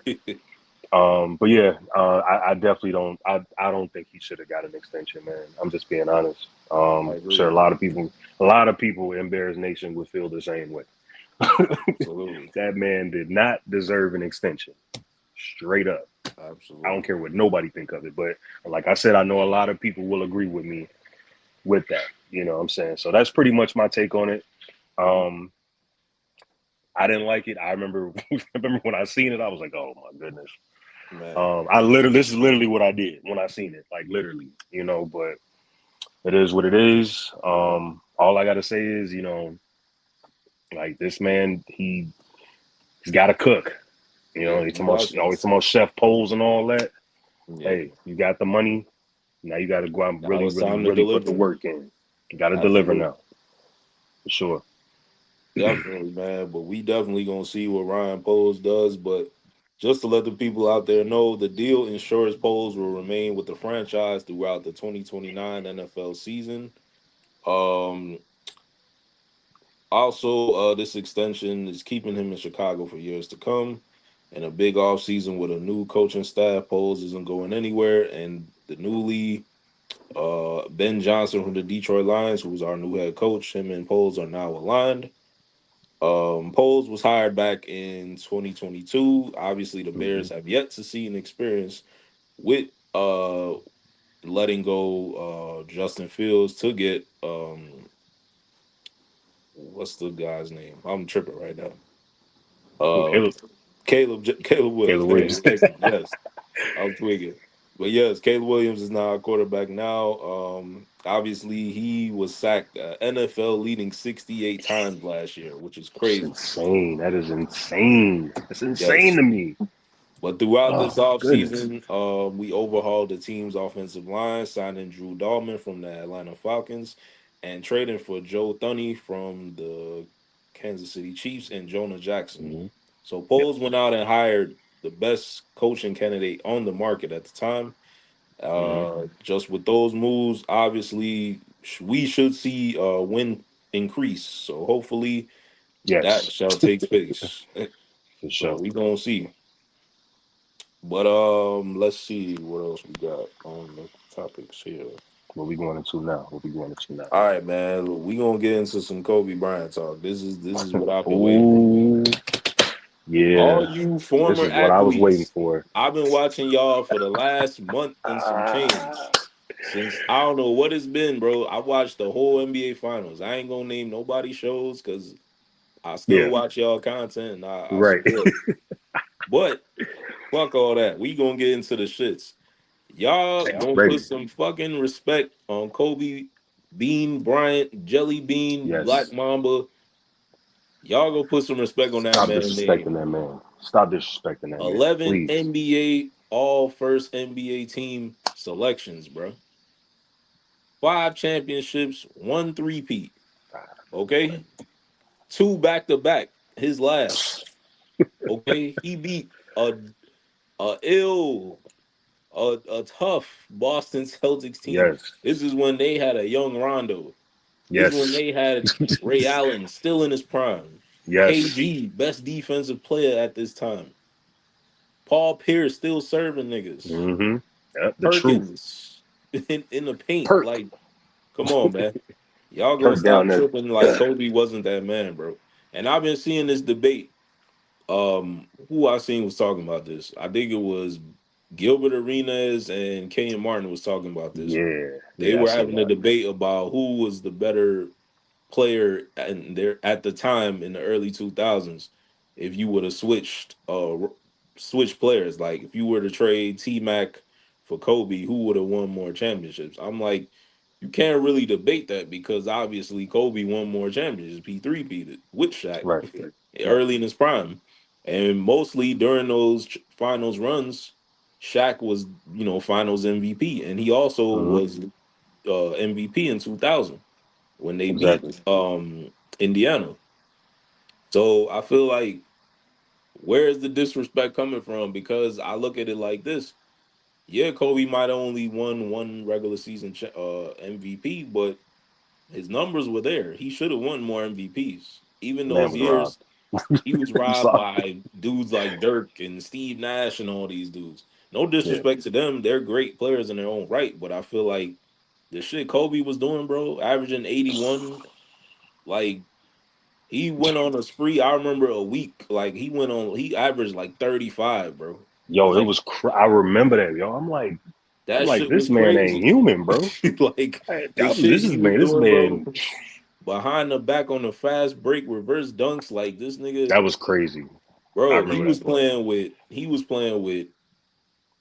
S3: But yeah, I definitely don't. I don't think he should have got an extension, man. I'm just being honest.
S1: I
S3: Sure,
S1: agree.
S3: a lot of people in Bears Nation would feel the same way.
S1: Absolutely.
S3: That man did not deserve an extension, straight up. I don't
S1: Absolutely.
S3: care what nobody think of it, but like I said, I know a lot of people will agree with me with that. You know what I'm saying? So that's pretty much my take on it.
S1: Mhm.
S3: Um, I didn't like it. I remember remember when I seen it, I was like, oh my goodness.
S1: Man,
S3: This is literally what I did when I seen it, like literally, but it is what it is.
S1: right.
S3: All I gotta say is, like this man, he's got to cook.
S1: Yeah,
S3: It's
S1: he
S3: almost,
S1: doesn't.
S3: it's almost chef poles and all that.
S1: Yeah.
S3: Hey, you got the money. Now you got to go out and
S1: Now
S3: really,
S1: it's
S3: really,
S1: time to
S3: really put the
S1: deliver.
S3: work in. You got to deliver
S1: Absolutely.
S3: now, for sure.
S1: Definitely, man. But we definitely gonna see what Ryan Poles does. But just to let the people out there know, the deal ensures Poles will remain with the franchise throughout the 2029 NFL season. Um, Also, this extension is keeping him in Chicago for years to come. And a big offseason with a new coaching staff, Poles isn't going anywhere. And the newly Ben Johnson from the Detroit Lions, who's our new head coach, him and Poles are now aligned. Poles was hired back in 2022. Obviously, the
S3: Hmm.
S1: Bears have yet to see an experience with letting go Justin Fields to get what's the guy's name? I'm tripping right now.
S3: Who,
S1: Uh,
S3: Caleb?
S1: Caleb Williams.
S3: Caleb
S1: Thank
S3: Williams.
S1: you, thank you. Yes, I'm tweaking. But yes, Caleb Williams is now our quarterback now. Obviously, he was sacked NFL leading 68 times last year, which is
S3: It's
S1: crazy.
S3: insane. That is insane. It's insane
S1: Yes.
S3: to me.
S1: But throughout
S3: Oh
S1: this
S3: my goodness.
S1: offseason, we overhauled the team's offensive line, signing Drew Dalman from the Atlanta Falcons and trading for Joe Thuney from the Kansas City Chiefs and Jonah Jackson.
S3: Hmm.
S1: So
S3: Yep.
S1: Poles went out and hired the best coaching candidate on the market at the time.
S3: Hmm.
S1: Just with those moves, obviously, we should see win increase. So hopefully that
S3: Yes,
S1: shall take place.
S3: for
S1: So
S3: sure.
S1: we gonna see. But let's see what else we got on the topics here.
S3: What we going into now? What we going into now?
S1: All right, man. Look, we gonna get into some Kobe Bryant talk. This is what I've been waiting for.
S3: Oh,
S1: All
S3: yeah.
S1: you
S3: This
S1: former
S3: is what I was waiting
S1: athletes,
S3: for.
S1: I've been watching y'all for the last month and some change.
S3: Ah,
S1: Since I don't know what it's been, bro. I watched the whole NBA finals. I ain't gonna name nobody shows because I still
S3: yeah,
S1: watch y'all content and I
S3: right.
S1: support it. But fuck all that. We gonna get into the shits. Y'all
S3: Hey, I'm
S1: gonna put
S3: ready.
S1: some fucking respect on Kobe Bean Bryant, Jelly Bean, Black
S3: Yes.
S1: Mamba. Y'all gonna put some respect on that
S3: Stop
S1: man's name.
S3: disrespecting that man. Stop disrespecting that man,
S1: 11
S3: please.
S1: NBA all first NBA team selections, bro. 5 championships, one three-peat. Okay? Two back to back. His last. Okay? He beat a ill, a tough Boston Celtics team.
S3: Yes.
S1: This is when they had a young Rondo. This is when
S3: Yes.
S1: they had Ray Allen still in his prime.
S3: Yes.
S1: KG, best defensive player at this time. Paul Pierce still serving niggas.
S3: Mm-hmm. Yep, the truth.
S1: Perkins in the paint.
S3: Perk.
S1: Like, come on, man. Y'all gonna
S3: Perk down
S1: stop
S3: there.
S1: tripping like Kobe wasn't that man, bro. And I've been seeing this debate. Who I seen was talking about this. I think it was Gilbert Arenas and Kenyon Martin was talking about this.
S3: Yeah.
S1: They
S3: Yeah, I
S1: were
S3: seen
S1: having a
S3: that.
S1: debate about who was the better player and there at the time in the early 2000s if you would have switched players, like if you were to trade T-Mac for Kobe, who would have won more championships? I'm like, you can't really debate that because obviously Kobe won more championships. P3 beat it with Shaq
S3: Right. Yep.
S1: early in his prime, and mostly during those finals runs Shaq was, finals MVP, and he also
S3: Mm-hmm.
S1: was MVP in 2000 when they
S3: Exactly.
S1: beat Indiana. So I feel like where is the disrespect coming from? Because I look at it like this: yeah, Kobe might have only won one regular season MVP, but his numbers were there. He should have won more MVPs. Even
S3: Man
S1: those
S3: was robbed.
S1: years, he was
S3: I'm
S1: robbed
S3: sorry.
S1: by dudes like Dirk and Steve Nash and all these dudes. No
S3: Yeah.
S1: disrespect to them; they're great players in their own right. But I feel like the shit Kobe was doing, bro, averaging 81, like he went on a spree. I remember a week, like he averaged like 35, bro.
S3: Yo, it
S1: Like
S3: was. I remember that, yo. I'm
S1: that
S3: like,
S1: shit
S3: this
S1: was
S3: man ain't
S1: crazy.
S3: human, bro.
S1: Like the shit
S3: This
S1: he
S3: is
S1: was
S3: man. This
S1: doing, bro,
S3: man.
S1: behind the back on the fast break reverse dunks, like this nigga,
S3: That was crazy. I
S1: bro,
S3: remember that part.
S1: he was playing with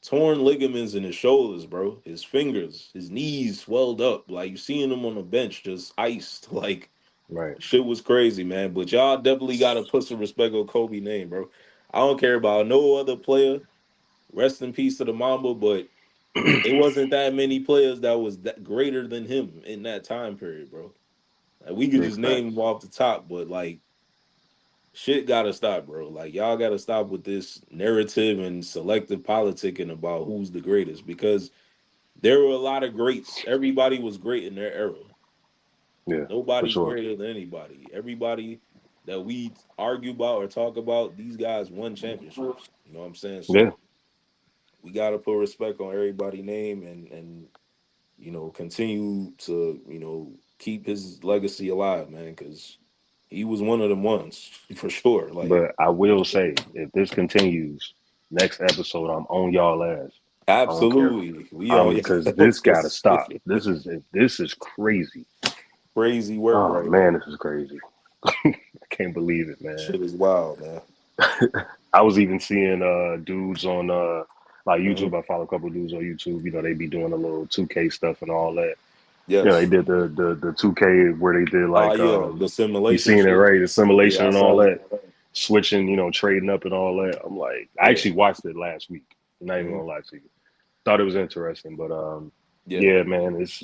S1: torn ligaments in his shoulders, bro. His fingers, his knees swelled up. Like you seeing him on the bench just iced. Like
S3: Right.
S1: shit was crazy, man. But y'all definitely gotta put some respect on Kobe name, bro. I don't care about no other player. Rest in peace to the Mamba, but it wasn't that many players that was that greater than him in that time period, bro. Like we could
S3: Big
S1: just name
S3: facts.
S1: them off the top, but like shit gotta stop, bro. Like y'all gotta stop with this narrative and selective politicking about who's the greatest because there were a lot of greats. Everybody was great in their era.
S3: Yeah, for
S1: Nobody's
S3: sure.
S1: greater than anybody. Everybody that we argue about or talk about, these guys won championships. You know what I'm saying?
S3: Yeah.
S1: So we gotta put respect on everybody's name and continue to, keep his legacy alive, man, because he was one of them ones for sure. Like
S3: But I will say, if this continues, next episode I'm on y'all ass. I don't care.
S1: absolutely. We
S3: I'm
S1: on
S3: because
S1: your
S3: this gotta stop. This is crazy.
S1: crazy work
S3: Oh
S1: right
S3: man,
S1: here.
S3: this is crazy. I can't believe it, man.
S1: Shit is wild, man.
S3: I was even seeing dudes on Like
S1: Hmm.
S3: YouTube, I follow a couple of dudes on YouTube. You know, they be doing a little 2K stuff and all that. You know, they
S1: Yes.
S3: did the 2K where they did
S1: Ah,
S3: like
S1: yeah, the
S3: you
S1: simulation
S3: seen it
S1: shit.
S3: right, the simulation
S1: Yeah, I
S3: and all
S1: saw it.
S3: that, switching, you know, trading up and all that. I'm like, I
S1: Yeah.
S3: actually watched it last week. I'm not even
S1: Hmm.
S3: gonna lie to you. Thought it was interesting, but
S1: Yeah.
S3: yeah, man, it's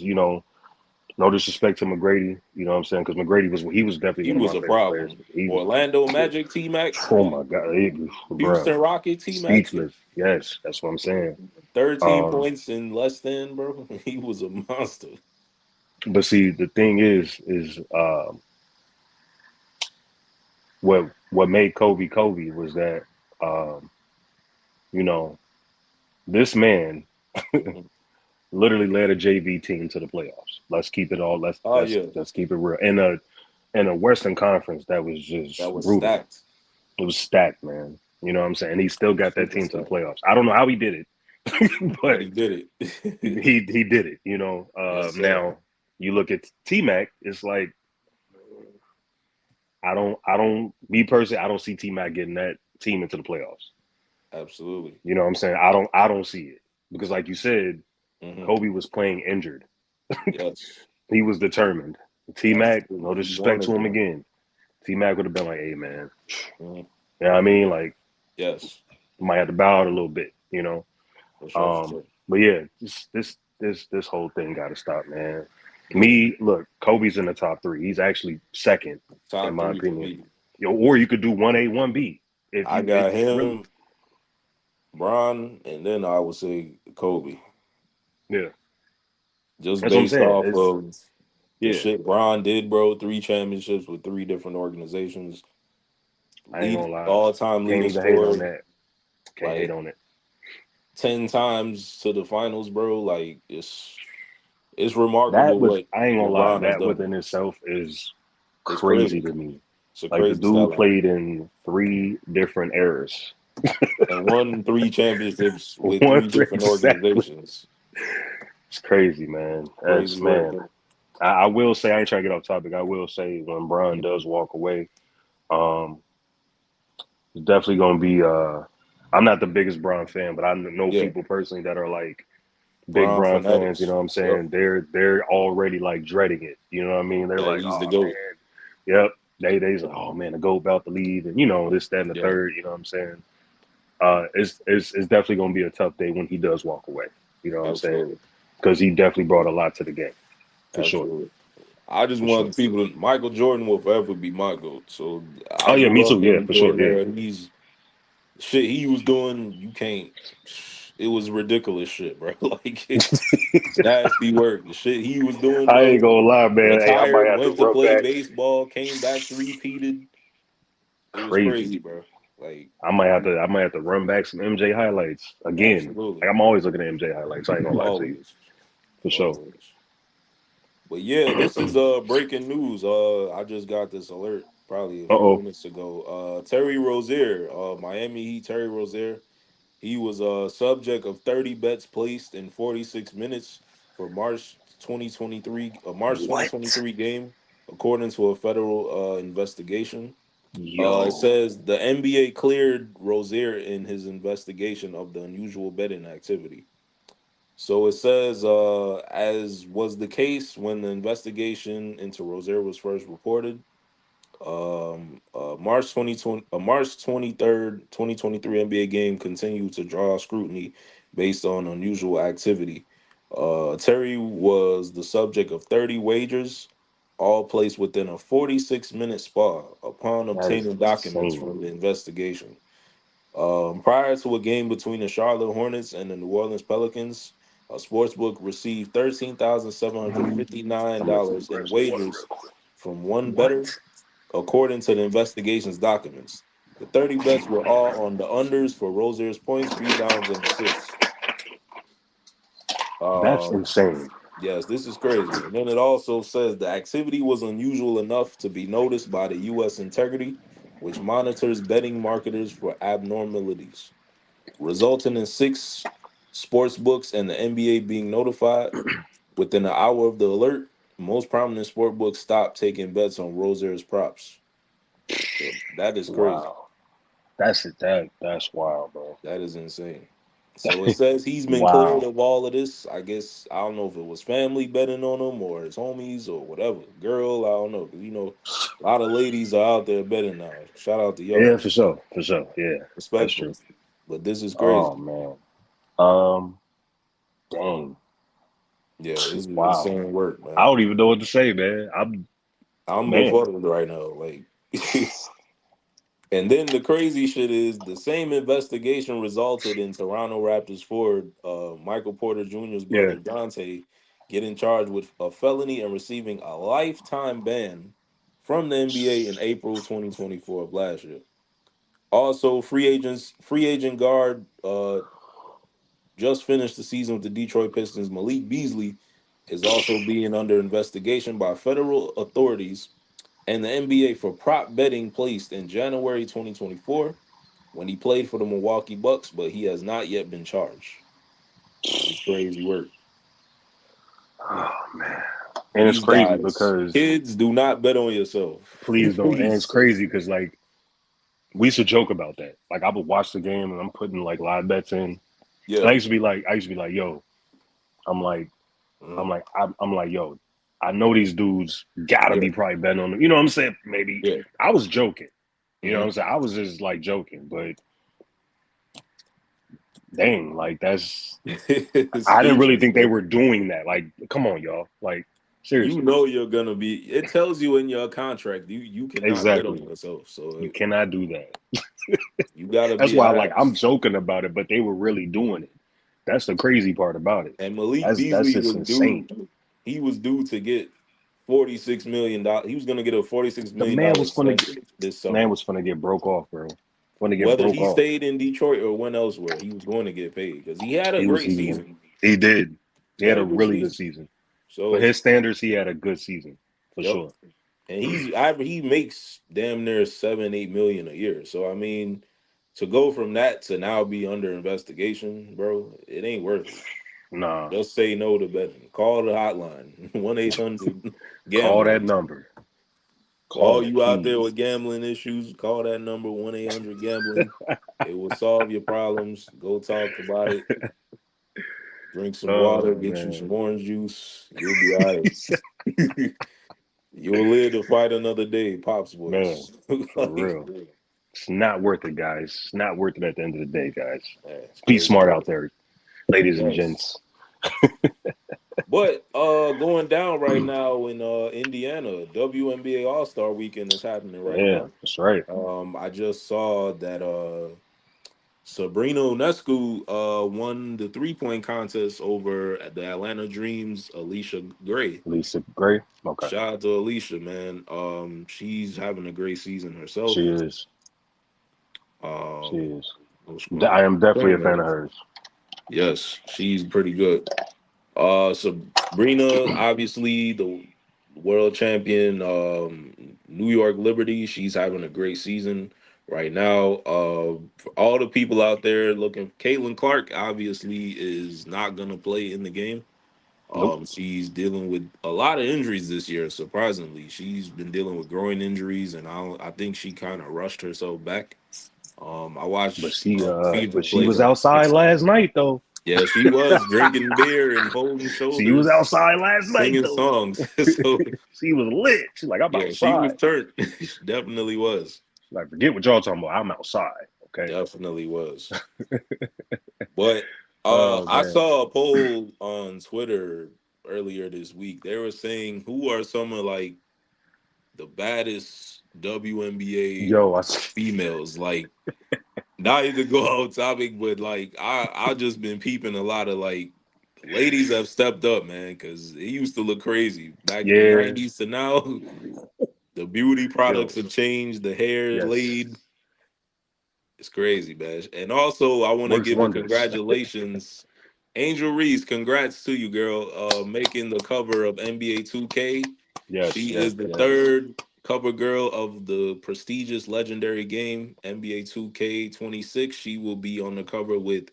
S3: no disrespect to McGrady, you know what I'm saying? Because McGrady was definitely
S1: He
S3: one of
S1: was
S3: my
S1: a
S3: favorite players.
S1: problem.
S3: He was,
S1: Orlando Magic T Mac,
S3: oh my god, bro,
S1: Houston Rocket T Mac,
S3: speechless. Yes, that's what I'm saying.
S1: 13
S3: Um,
S1: points in less than, bro. He was a monster.
S3: but see, the thing is what made Kobe Kobe was that um, you know this man
S1: Hmm.
S3: literally led a JV team to the playoffs. Let's keep it all. Let's
S1: Oh
S3: let's
S1: yeah,
S3: let's keep it real. In a Western Conference that was
S1: that
S3: just
S1: was
S3: brutal.
S1: stacked.
S3: It was stacked, man. You know what I'm saying? He still got that
S1: Super
S3: team to the
S1: stacked.
S3: playoffs. I don't know how he did it,
S1: But
S3: but
S1: he did it.
S3: he did it.
S1: Yes, sir.
S3: Now you look at T Mac. It's like I don't me personally. I don't see T Mac getting that team into the playoffs.
S1: Absolutely.
S3: You know what I'm saying? I don't see it because, like you said,
S1: Hmm.
S3: Kobe was playing injured.
S1: Yes.
S3: He was determined. T Mac, no
S1: Absolutely. He
S3: disrespect
S1: wanted
S3: to him
S1: to.
S3: again. T Mac would have been like, "Hey, man,
S1: Mhm.
S3: you know what I mean? Like,
S1: Yes.
S3: might have to bow out a little bit, you know."
S1: For sure. For sure.
S3: But yeah, this whole thing got to stop, man.
S1: Yeah.
S3: Look, Kobe's in the top three. He's actually second, in
S1: Top
S3: my
S1: three for
S3: opinion.
S1: me.
S3: Or you could do 1A, 1B. If
S1: I
S3: you
S1: got
S3: it really,
S1: him, Bron, and then I would say Kobe.
S3: yeah,
S1: Just
S3: that's what I'm
S1: based
S3: saying.
S1: off
S3: It's
S1: of the
S3: yeah.
S1: shit Bron did, bro. 3 championships with 3 different organizations.
S3: I ain't
S1: Lead
S3: gonna lie,
S1: all time
S3: can't
S1: leading
S3: even hate on
S1: scorer,
S3: that. Can't hate
S1: like
S3: on it.
S1: 10 times to the finals, bro. Like it's remarkable
S3: That was
S1: what
S3: I ain't gonna
S1: what
S3: lie.
S1: Bron has
S3: That
S1: done.
S3: within itself is
S1: It's
S3: crazy
S1: crazy.
S3: to me.
S1: It's a
S3: Like the
S1: crazy
S3: dude
S1: stat line.
S3: played in three different eras.
S1: And won 3 championships with
S3: One
S1: three different
S3: exactly.
S1: organizations.
S3: It's crazy, man. That's
S1: Crazy work.
S3: man. I will say I ain't trying to get off topic. I will say when Bron
S1: Mhm.
S3: does walk away, um, it's definitely gonna be. I'm not the biggest Bron fan, but I know
S1: Yeah,
S3: people personally that are like big
S1: Bron
S3: Bron fans. You
S1: fanatics.
S3: know what I'm
S1: Yep.
S3: saying? They're already like dreading it. You know what I mean? They're
S1: Yeah,
S3: like,
S1: he's the
S3: oh
S1: GOAT.
S3: man, yep. They's like, oh man, the goat about to leave, and this, that, and the
S1: Yeah,
S3: third. You know what I'm saying? It's definitely gonna be a tough day when he does walk away. You know what I'm saying?
S1: absolutely.
S3: Because he definitely brought a lot to the game, for sure,
S1: Absolutely. I just
S3: for sure.
S1: want people to Michael Jordan will forever be my GOAT. So
S3: Oh
S1: I
S3: yeah, me
S1: grew up
S3: too.
S1: in
S3: Yeah,
S1: the
S3: for sure.
S1: Jordan
S3: Yeah,
S1: era. He's shit he was doing, you can't it was ridiculous shit, bro. Like it's nasty work. The shit he was doing,
S3: I ain't
S1: bro.
S3: gonna lie, man. Hey, I might
S1: Retired,
S3: have to
S1: went to
S3: run
S1: play
S3: back.
S1: baseball, came back three-peated. It was
S3: Crazy.
S1: crazy, bro. Like
S3: I might have to run back some MJ highlights again.
S1: absolutely.
S3: Like, I'm always looking at MJ highlights. I ain't gonna lie to you,
S1: Always.
S3: for sure.
S1: Always. But yeah, this is breaking news. I just got this alert probably a
S3: Uh
S1: few
S3: oh.
S1: minutes ago. Terry Rozier, Miami Heat Terry Rozier, he was subject of 30 bets placed in 46 minutes for March 2023, March
S3: What?
S1: 2023 game, according to a federal investigation. It
S3: Yo,
S1: says the NBA cleared Rozier in his investigation of the unusual betting activity. So it says, as was the case when the investigation into Rozier was first reported, March 23rd, 2023 NBA game continued to draw scrutiny based on unusual activity. Terry was the subject of 30 wagers, all placed within a 46-minute spa upon
S3: that is
S1: obtaining documents
S3: insane.
S1: from the investigation. Prior to a game between the Charlotte Hornets and the New Orleans Pelicans, a sportsbook received
S3: I'm gonna
S1: $13,759
S3: grab
S1: in
S3: some water real
S1: wagers
S3: quick.
S1: from one better,
S3: What?
S1: according to the investigation's documents. The 30 bets were all on the unders for Rozier's points, rebounds, and assists.
S3: That's
S1: Um,
S3: insane.
S1: yes, this is crazy. And then it also says the activity was unusual enough to be noticed by the U.S. Integrity, which monitors betting marketers for abnormalities, resulting in six sports books and the NBA being notified. Within an hour of the alert, most prominent sport books stopped taking bets on Rozier's props. So that is crazy.
S3: Wow. That's it. That's wild, bro.
S1: That is insane. So it says he's been cleared
S3: Wow.
S1: of all of this. I guess I don't know if it was family betting on him or his homies or whatever. Girl, I don't know. 'Cause, a lot of ladies are out there betting now. Shout out to
S3: Yeah,
S1: y'all.
S3: for sure. For sure. Yeah, that's
S1: Respectfully.
S3: true.
S1: But this is
S3: Oh
S1: crazy.
S3: man. Um. Dang.
S1: Yeah, this is
S3: Wow.
S1: insane work,
S3: I
S1: man.
S3: don't even know what to say, man. I'm
S1: I'm
S3: man.
S1: befuddled right now. Like and then the crazy shit is the same investigation resulted in Toronto Raptors forward Michael Porter Jr.'s
S3: Yeah.
S1: brother Dante getting charged with a felony and receiving a lifetime ban from the NBA in April 2024 of last year. Also, free agent guard just finished the season with the Detroit Pistons. Malik Beasley is also being under investigation by federal authorities and the NBA for prop betting placed in January 2024 when he played for the Milwaukee Bucks, but he has not yet been charged. This is crazy work.
S3: Oh man. And it's
S1: These
S3: crazy
S1: guys,
S3: because
S1: kids, do not bet on yourself.
S3: please don't. And it's
S1: Please.
S3: crazy because like we used to joke about that. Like I would watch the game and I'm putting like live bets in. And
S1: Yeah.
S3: I used to be like, yo, I'm like,
S1: Mhm.
S3: I'm like, yo, I know these dudes gotta
S1: Yeah.
S3: be probably betting on them. You know what I'm saying? Maybe
S1: Yeah.
S3: I was joking. You know what
S1: Hmm.
S3: I'm saying? I was just like joking, but dang, like that's
S1: It's
S3: I didn't really
S1: speechless,
S3: think they
S1: bro.
S3: were doing that. Like, come on, y'all. Like,
S1: You
S3: seriously.
S1: know you're gonna be. It tells you in your contract you cannot bet on
S3: Exactly.
S1: yourself. So
S3: You cannot do that.
S1: you gotta
S3: That's
S1: be
S3: why like I'm
S1: asked.
S3: joking about it, but they were really doing it. That's the crazy part about it.
S1: And Malik
S3: That's
S1: Beasley
S3: just
S1: was
S3: insane.
S1: due. He was due to get $46 million. He was going to get a $46
S3: The
S1: million
S3: man
S1: dollar
S3: was gonna
S1: extension this
S3: man
S1: summer.
S3: was gonna get broke off, bro. Gonna get
S1: Whether
S3: broke
S1: he
S3: off.
S1: stayed in Detroit or went elsewhere, he was going to get paid because he had a
S3: He was
S1: great
S3: he was
S1: season.
S3: he did. He
S1: He
S3: had
S1: had
S3: a
S1: a good
S3: really good
S1: season.
S3: season. For
S1: So,
S3: his standards, he had a good season. For
S1: yep.
S3: sure.
S1: And he makes damn near 7-8 million a year. So I mean, to go from that to now be under investigation, bro, it ain't worth it.
S3: Nah.
S1: Just say no to betting. Call the hotline 1-800
S3: Call that
S1: gambler.
S3: number.
S1: All
S3: Call it,
S1: you out there with
S3: please.
S1: gambling issues, call that number 1-800 gambling. It will solve your problems. Go talk about it. Drink some water.
S3: Oh
S1: Get you some
S3: man.
S1: orange juice. You'll be all right. You'll live to fight another day, Pops
S3: Man,
S1: voice.
S3: for
S1: Like,
S3: real. It's not worth it, guys. It's not worth it at the end of the day, guys.
S1: man, it's
S3: Be
S1: crazy
S3: smart
S1: work.
S3: out there, ladies and
S1: Yes.
S3: gents.
S1: But going down right now in Indiana, WNBA All-Star weekend is happening right
S3: Yeah,
S1: now.
S3: that's right.
S1: I just saw that Sabrina Ionescu won the 3-point contest over the Atlanta Dreams Alicia Gray.
S3: Lisa Gray. Okay.
S1: Shout out to Alicia, man. She's having a great season
S3: She
S1: herself.
S3: is. She
S1: Um,
S3: is.
S1: I'm scrolling
S3: I
S1: down
S3: am definitely a
S1: the
S3: fan of
S1: thing.
S3: hers.
S1: Yes, she's pretty good. Sabrina, obviously the world champion, New York Liberty. She's having a great season right now. For all the people out there looking, Caitlin Clark obviously is not gonna play in the game.
S3: Nope.
S1: She's dealing with a lot of injuries this year. Surprisingly, she's been dealing with growing injuries, and I think she kind of rushed herself back. I
S3: But
S1: watched
S3: but
S1: Fever
S3: she
S1: play
S3: was
S1: her.
S3: outside last night though.
S1: Yeah, she was drinking beer and holding
S3: She was
S1: shoulders,
S3: outside last night
S1: singing
S3: though.
S1: songs. So
S3: She was lit. She's like, I'm
S1: yeah, she was
S3: outside.
S1: turned. She definitely was.
S3: Like, forget what y'all talking about. I'm outside. Okay.
S1: Definitely was. But
S3: Oh
S1: I
S3: man.
S1: saw a poll on Twitter earlier this week. They were saying who are some of like the baddest WNBA
S3: Yo,
S1: females. Like not even to go off topic, but like I just been peeping a lot of like ladies have stepped up, man, because it used to look crazy back in the
S3: yeah.
S1: '90s to now. The beauty
S3: Yo,
S1: products have changed. The hair
S3: yes.
S1: laid. It's crazy, man. And also, I want to
S3: Works
S1: give a
S3: wonders.
S1: congratulations, Angel Reese. Congrats to you, girl, making the cover of NBA 2K.
S3: Yes,
S1: She
S3: yes,
S1: is the
S3: yes.
S1: third cover girl of the prestigious legendary game NBA 2K26. She will be on the cover with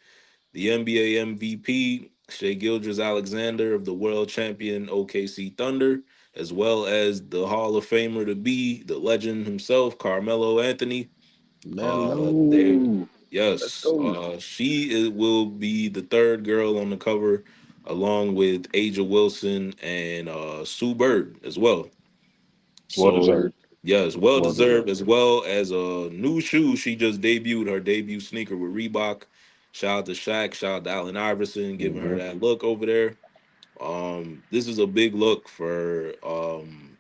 S1: the NBA MVP Shea Gilgeous-Alexander of the world champion OKC Thunder, as well as the Hall of Famer to be the legend himself, Carmelo Anthony. They
S3: Mellow. Let's
S1: Yes,
S3: go.
S1: will be the third girl on the cover, along with Aja Wilson and Sue Bird as well.
S3: Well
S1: So
S3: deserved.
S1: yes, well
S3: Well
S1: deserved,
S3: deserved.
S1: as well as a new shoe. She just debuted her debut sneaker with Reebok. Shout out to Shaq, shout out to Allen Iverson, giving her
S3: Hmm.
S1: that look over there. This is a big look for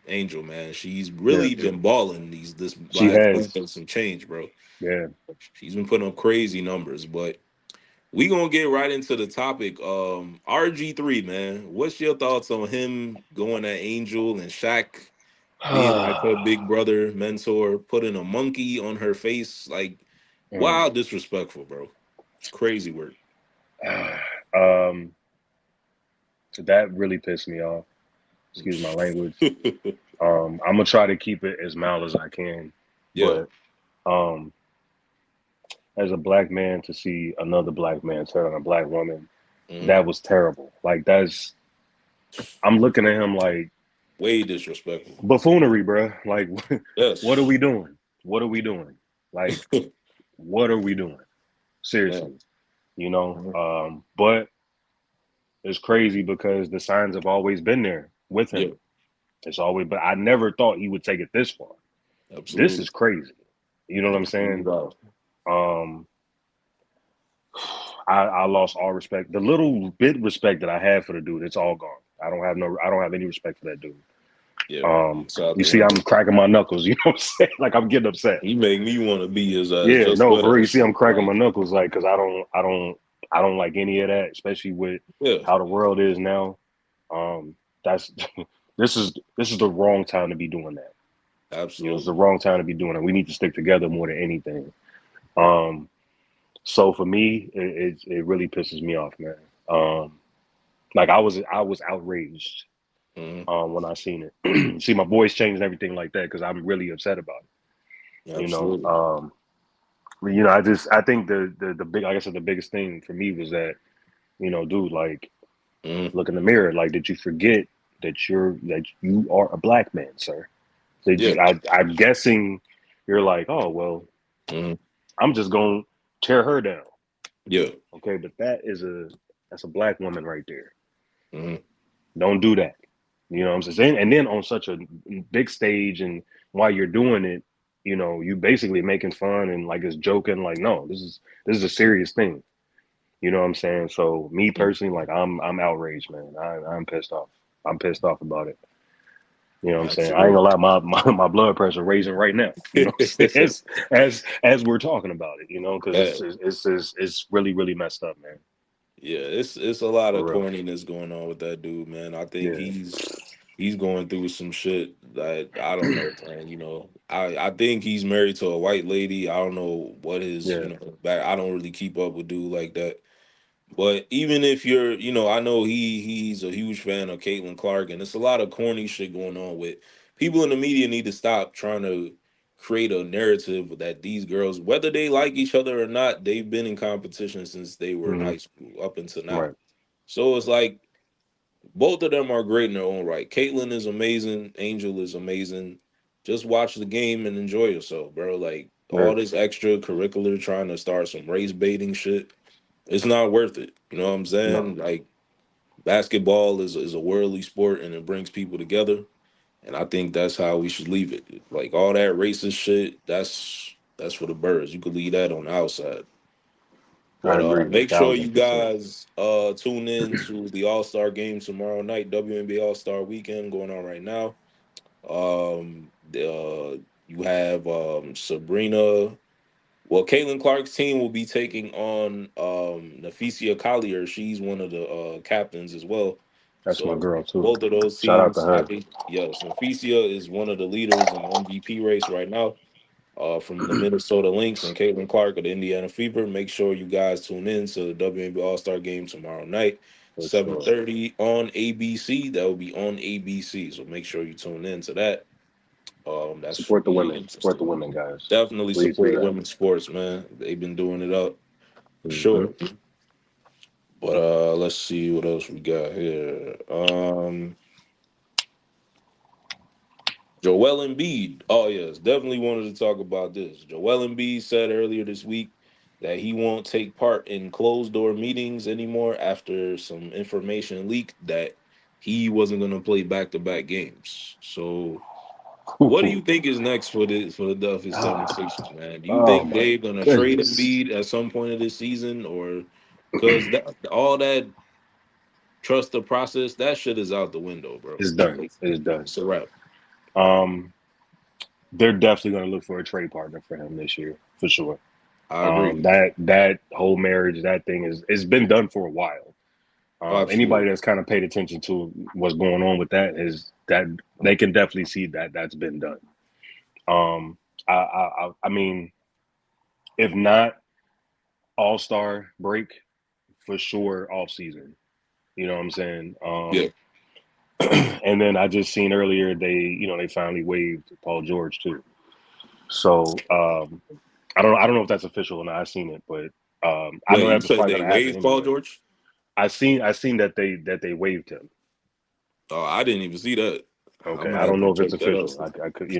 S1: Angel, man. She's
S3: Yeah,
S1: really been balling this
S3: she
S1: last month
S3: has.
S1: and some change, bro.
S3: Yeah.
S1: She's been putting up crazy numbers. But we gonna get right into the topic. RG3, man. What's your thoughts on him going at Angel and Shaq being like her big brother, mentor, putting a monkey on her face? Like,
S3: Mm.
S1: wow, disrespectful, bro. Crazy work.
S3: um, that really pissed me off. Excuse my language. I'm gonna try to keep it as mild as I can,
S1: Yeah.
S3: but um, as a black man to see another black man turn on a black woman,
S1: Mhm.
S3: that was terrible. Like that's, I'm looking at him like
S1: Way disrespectful.
S3: buffoonery, bro. Like, what are
S1: Yes.
S3: we doing? What are we doing? Like, what are we doing? Seriously,
S1: Man.
S3: you know.
S1: Mhm.
S3: But it's crazy because the signs have always been there with
S1: Yeah.
S3: him. It's always, but I never thought he would take it this far. This
S1: Absolutely.
S3: is crazy. You know what I'm saying?
S1: Wow.
S3: Um, I lost all respect. The little bit respect that I had for the dude, it's all gone. I don't have any respect for that dude.
S1: Yeah. It's out
S3: You
S1: the
S3: see, I'm
S1: window.
S3: cracking my knuckles. You know what I'm saying? Like I'm getting upset.
S1: He make me want to be his ass
S3: Yeah,
S1: just
S3: no,
S1: for
S3: for real. You
S1: that
S3: see, I'm
S1: shit.
S3: cracking my
S1: Like,
S3: knuckles, like, because I don't like any of that, especially with
S1: yeah,
S3: how the world is now. That's this is the wrong time to be doing that. You know, it's the
S1: absolutely.
S3: wrong time to be doing it. We need to stick together more than anything. Um, so for me, it really pisses me off, man. Like I was outraged
S1: Hmm.
S3: when I seen it. See, my voice changed and everything like that because I'm really upset about it. You know,
S1: Absolutely.
S3: I think the big, like I said, the biggest thing for me was that, dude, like
S1: Hmm.
S3: look in the mirror. Like, did you forget that you are a black man, sir? Did
S1: Yeah.
S3: you? I'm guessing you're like, oh well,
S1: Hmm.
S3: I'm just gonna tear her down.
S1: Yeah.
S3: Okay, but that's a black woman right there.
S1: Hmm.
S3: Don't do that. You know what I'm saying? And then on such a big stage, and while you're doing it, you basically making fun and like it's joking. Like, no, this is a serious thing. You know what I'm saying? So me personally, like I'm outraged, man. I'm pissed off. I'm pissed off about it. You know what I'm saying? I ain't gonna
S1: Absolutely.
S3: lie, my blood pressure raising right now. You know what I'm saying? As we're talking about it, because
S1: Yeah.
S3: it's really really messed up, man.
S1: Yeah. It's a lot
S3: For
S1: of
S3: real.
S1: corniness going on with that dude, man. I think
S3: Yeah.
S1: he's going through some shit that I don't know, man. I think he's married to a white lady. I don't know what his,
S3: Yeah.
S1: back. I don't really keep up with dude like that. But even if you're, I know he's a huge fan of Caitlin Clark, and it's a lot of corny shit going on with people in the media need to stop trying to create a narrative that these girls, whether they like each other or not, they've been in competition since they were in
S3: Hmm.
S1: high school up until now.
S3: Right.
S1: So it's like both of them are great in their own right. Caitlin is amazing, Angel is amazing. Just watch the game and enjoy yourself, bro. Like
S3: Yeah.
S1: all this extracurricular trying to start some race baiting shit, it's not worth it. You know what I'm
S3: No.
S1: saying? Like basketball is a worldly sport and it brings people together. And I think that's how we should leave it. Like all that racist shit, that's for the birds. You could leave that on the outside.
S3: I
S1: But
S3: agree,
S1: make sure you
S3: 1,000%.
S1: guys tune in to the All-Star game tomorrow night, WNBA All-Star weekend going on right now. You have Sabrina. Well, Caitlin Clark's team will be taking on Nafisia Collier. She's one of the captains as well.
S3: That's my
S1: So
S3: girl too.
S1: both of those
S3: Shout out to
S1: teams, I
S3: her.
S1: think, yes, Nafisia is one of the leaders in the MVP race right now. From the Minnesota Lynx and Caitlin Clark of the Indiana Fever. Make sure you guys tune in to the WNBA All Star Game tomorrow night,
S3: For
S1: seven
S3: sure.
S1: thirty on ABC. That will be on ABC. So make sure you tune in to that. That should
S3: Support the
S1: be
S3: women. Support the
S1: interesting.
S3: women, guys.
S1: Definitely
S3: Please do
S1: support
S3: that.
S1: women's sports, man. They've been doing it up for
S3: Hmm.
S1: sure. But let's see what else we got here. Joel Embiid. Oh yes, definitely wanted to talk about this. Joel Embiid said earlier this week that he won't take part in closed door meetings anymore after some information leaked that he wasn't going to play back to back games. So, what do you think is next for the Philadelphia 76ers, man? Do you
S3: Oh
S1: think
S3: my
S1: they're going to trade
S3: goodness.
S1: Embiid at some point of this season, or because all that trust the process, that shit is out the window, bro?
S3: It's done.
S1: Like,
S3: It's done.
S1: it's a wrap.
S3: Um, they're definitely going to look for a trade partner for him this year, for sure.
S1: I agree.
S3: That whole marriage, that thing is it's been done for a while.
S1: Oh,
S3: Anybody
S1: absolutely.
S3: that's kind of paid attention to what's going on with that is that they can definitely see that that's been done. Um, I mean, if not All Star break, for sure off season. You know what I'm saying?
S1: Yeah.
S3: And then I just seen earlier they finally waived Paul George too. So I don't know if that's official or not. I seen it, but I know
S1: Wait, you
S3: that was
S1: said
S3: probably
S1: they
S3: gonna happen
S1: waived Paul
S3: anyway.
S1: George?
S3: I seen that they waived him.
S1: Oh, I didn't even see that. I'm
S3: Okay,
S1: gonna
S3: I
S1: have
S3: don't
S1: to
S3: know if it's
S1: check that out.
S3: official. I could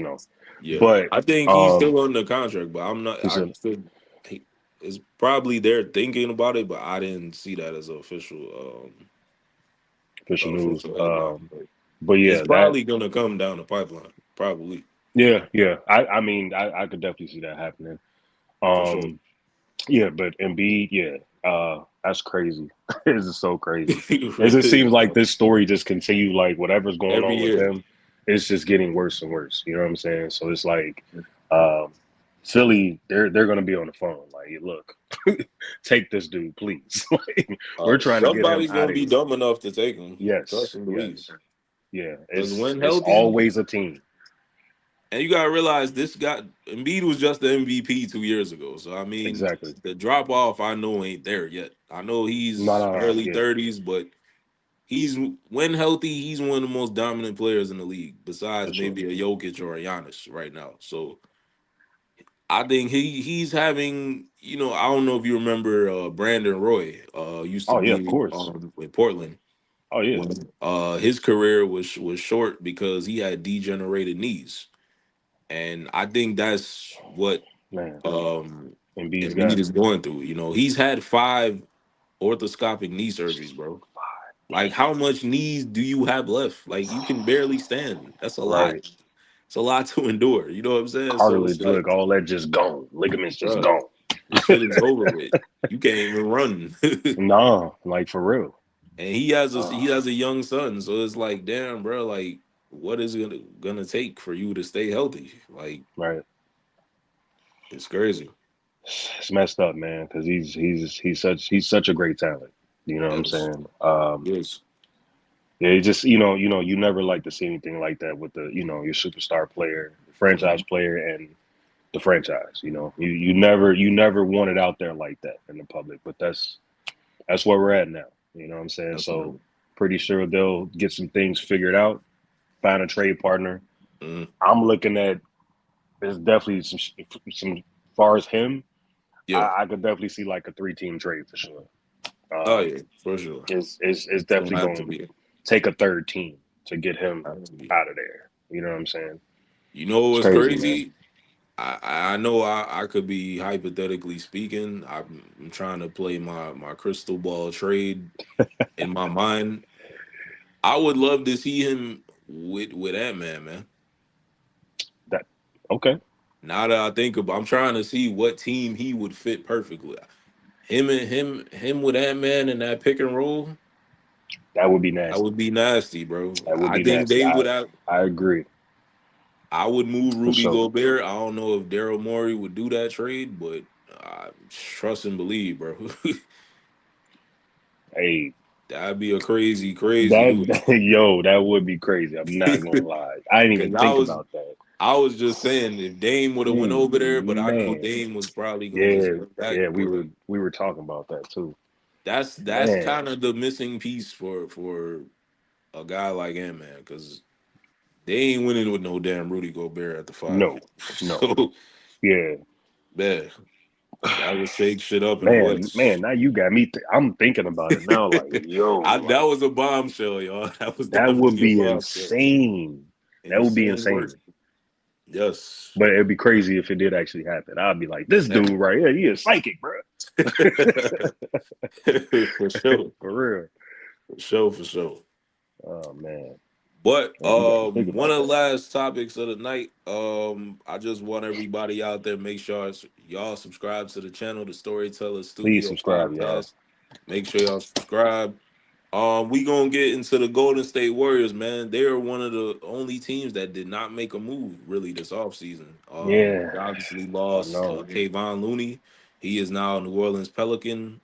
S1: Yeah,
S3: but
S1: I think he's
S3: um,
S1: still under contract, but I'm not.
S3: he
S1: I
S3: said
S1: still. It's probably they're thinking about it, but I didn't see that as
S3: official news.
S1: official headline. But
S3: But
S1: it's
S3: yeah, that
S1: probably gonna come down the pipeline, probably
S3: yeah. I mean I could definitely see that happening.
S1: for sure.
S3: Um, yeah, but Embiid, yeah, that's crazy. This is so crazy.
S1: It
S3: It just
S1: really
S3: seems
S1: is,
S3: like
S1: bro.
S3: this story just continue like whatever's going
S1: Every
S3: on with
S1: year.
S3: him, it's just getting worse and worse. You know what I'm saying? So it's like, um, Philly, they're gonna be on the phone. Like, look, take this dude, please. Like, we're trying to get him
S1: Somebody's
S3: out
S1: gonna
S3: of
S1: be
S3: here.
S1: dumb enough to take him.
S3: Yes,
S1: Trust and believe.
S3: yes, yeah.
S1: Because
S3: It's
S1: when
S3: it's
S1: healthy,
S3: always a team.
S1: and you gotta realize this guy Embiid was just the MVP 2 years ago. So I mean,
S3: Exactly.
S1: the drop off I know ain't there yet. I know
S3: No,
S1: he's
S3: no, no.
S1: early
S3: Yeah,
S1: 30s, but he's when healthy, he's one of the most dominant players in the league, besides
S3: for sure.
S1: maybe a Jokic or a Giannis right now. So I think he's having, I don't know if you remember Brandon Roy, used to
S3: Oh yeah, of
S1: be
S3: course.
S1: in Portland
S3: Oh yeah,
S1: when his career was short because he had degenerated knees. And I think that's what
S3: man.
S1: um
S3: Embiid's
S1: Embiid
S3: got
S1: is going through. He's had 5 orthoscopic knee surgeries, bro. Like,
S3: damn.
S1: how much knees do you have left? Like, you can barely stand. That's a lot.
S3: Right.
S1: It's a lot to endure. You know what I'm saying? So it's
S3: Cartilage,
S1: like,
S3: look, all that just gone. Ligaments just
S1: bro,
S3: gone.
S1: this shit is over with. You can't even run. And
S3: Nah, like for real.
S1: he has a young son, so it's like, damn, bro, like, what is it gonna take for you to stay healthy? Like,
S3: Right.
S1: it's crazy.
S3: It's messed up, man, because he's such a great talent. You know what I'm
S1: Yes,
S3: saying?
S1: yes,
S3: Yeah, it just you never like to see anything like that with the your superstar player, the franchise
S1: mhm,
S3: player, and the franchise. You never want it out there like that in the public, but that's where we're at now. You know what I'm saying? So
S1: definitely.
S3: pretty sure they'll get some things figured out, find a trade partner.
S1: Mhm.
S3: I'm looking at there's definitely some as far as him.
S1: Yeah.
S3: I could definitely see like a 3-team trade for sure.
S1: Oh
S3: Um,
S1: yeah, for sure.
S3: it's
S1: It's gonna
S3: definitely
S1: have to
S3: going to
S1: be.
S3: take a third team to get him
S1: Have to be.
S3: out of there. You know what I'm saying?
S1: You know
S3: It's
S1: what's
S3: crazy, man.
S1: crazy? I know I could be hypothetically speaking. I'm trying to play my crystal ball trade in my mind. I would love to see him with Ant Man.
S3: That okay?
S1: Now that I think about, I'm trying to see what team he would fit perfectly. Him with Ant Man in that pick and roll.
S3: That would be
S1: That
S3: nasty.
S1: would be nasty, bro.
S3: That would
S1: I
S3: be
S1: think
S3: nasty.
S1: they
S3: I
S1: would have.
S3: I agree
S1: I would move
S3: for
S1: Rudy
S3: sure.
S1: Gobert. I don't know if Daryl Morey would do that trade, but I trust and believe, bro.
S3: Hey,
S1: That'd be a crazy, crazy dude.
S3: that yo, that would be crazy. I'm not gonna lie. I didn't
S1: Because
S3: even
S1: I
S3: think
S1: was,
S3: about that.
S1: I was just saying if Dame would have went over there, but I know
S3: Man,
S1: Dame was probably gonna just
S3: yeah,
S1: went back.
S3: yeah. We
S1: But
S3: were we were talking about that too.
S1: that's
S3: Man,
S1: kind of the missing piece for a guy like him, man. Because they ain't winning with no damn Rudy Gobert at the 5.
S3: no, no.
S1: So
S3: Yeah,
S1: man, that would shake shit up in the
S3: man.
S1: West.
S3: Now you got me. I'm thinking about it now. Like, yo,
S1: That
S3: like
S1: was a bombshell, y'all. That was
S3: that would
S1: definitely a
S3: be
S1: bombshell.
S3: insane. That would be
S1: Insane work.
S3: insane.
S1: Yes.
S3: But it'd be crazy if it did actually happen. I'd be like, this dude
S1: And
S3: right here, he is psychic, bro.
S1: For sure,
S3: For real.
S1: for sure, for sure.
S3: Oh man.
S1: But
S3: Man, you got to think
S1: one
S3: about
S1: of the
S3: that.
S1: last topics of the night, I just want everybody out there make sure y'all subscribe to the channel, the Storyteller
S3: Please
S1: Studio
S3: subscribe, y'all.
S1: podcast. Make sure y'all subscribe. We gonna get into the Golden State Warriors, man. They are one of the only teams that did not make a move really this offseason.
S3: Yeah.
S1: They obviously
S3: I
S1: lost
S3: know.
S1: Kayvon Looney. He is now a New Orleans Pelican.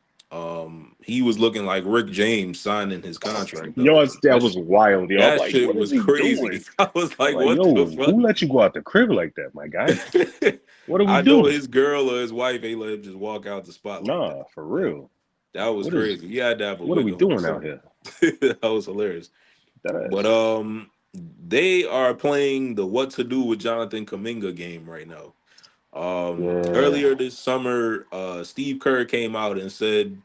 S1: He was looking like Rick James signing his contract though.
S3: Yo, that was wild, yo. I'm
S1: That
S3: like,
S1: shit
S3: what is
S1: was
S3: he doing?
S1: crazy. I was
S3: I'm
S1: like,
S3: like,
S1: what the
S3: yo,
S1: fuck?
S3: who let you go out the crib like that, my guy? What are we
S1: I know
S3: doing?
S1: his girl or his wife ain't let him just walk out the spot like that.
S3: Nah, for
S1: But
S3: real.
S1: that was
S3: What is
S1: crazy. He had to have a
S3: what are
S1: wig
S3: we
S1: on or
S3: doing out
S1: something.
S3: here?
S1: That was hilarious.
S3: That
S1: But
S3: ass.
S1: they are playing the what to do with Jonathan Kaminga game right now.
S3: Yeah.
S1: Earlier this summer, Steve Kerr came out and said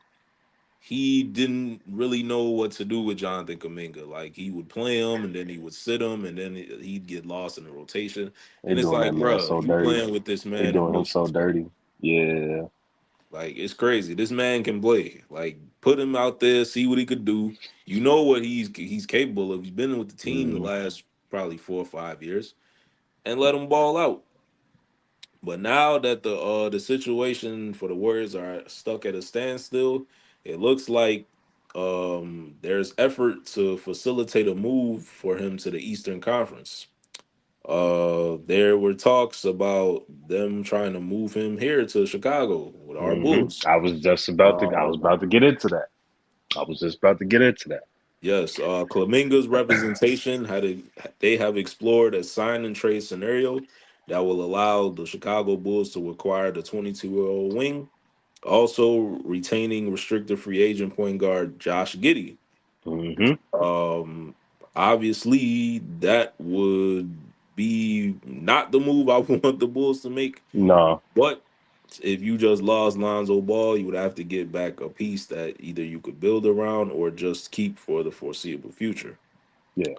S1: he didn't really know what to do with Jonathan Kaminga. Like he would play him and then he would sit him and then he'd get lost in the rotation.
S3: They
S1: And it's
S3: doing that
S1: like,
S3: man
S1: bro,
S3: so
S1: you
S3: dirty.
S1: playing with this
S3: They
S1: man
S3: doing him so
S1: emotions, bro.
S3: dirty. Yeah.
S1: Like it's crazy. This man can play. Like put him out there, see what he could do. You know what he's capable of. He's been with the team the
S3: Hmm.
S1: last probably 4 or 5 years, and let him ball out. But now that the situation for the Warriors are stuck at a standstill, it looks like there's effort to facilitate a move for him to the Eastern Conference. There were talks about them trying to move him here to Chicago with our
S3: Hmm.
S1: Bulls.
S3: I was
S1: Um,
S3: about to get into that. I was just about to get into that.
S1: yes, Klaminga's representation they have explored a sign and trade scenario that will allow the Chicago Bulls to acquire the 22-year-old wing, also retaining restricted free agent point guard Josh Giddey.
S3: Hmm.
S1: Um, Obviously, that would be not the move I want the Bulls to make.
S3: No.
S1: But if you just lost Lonzo Ball, you would have to get back a piece that either you could build around or just keep for the foreseeable future.
S3: Yeah.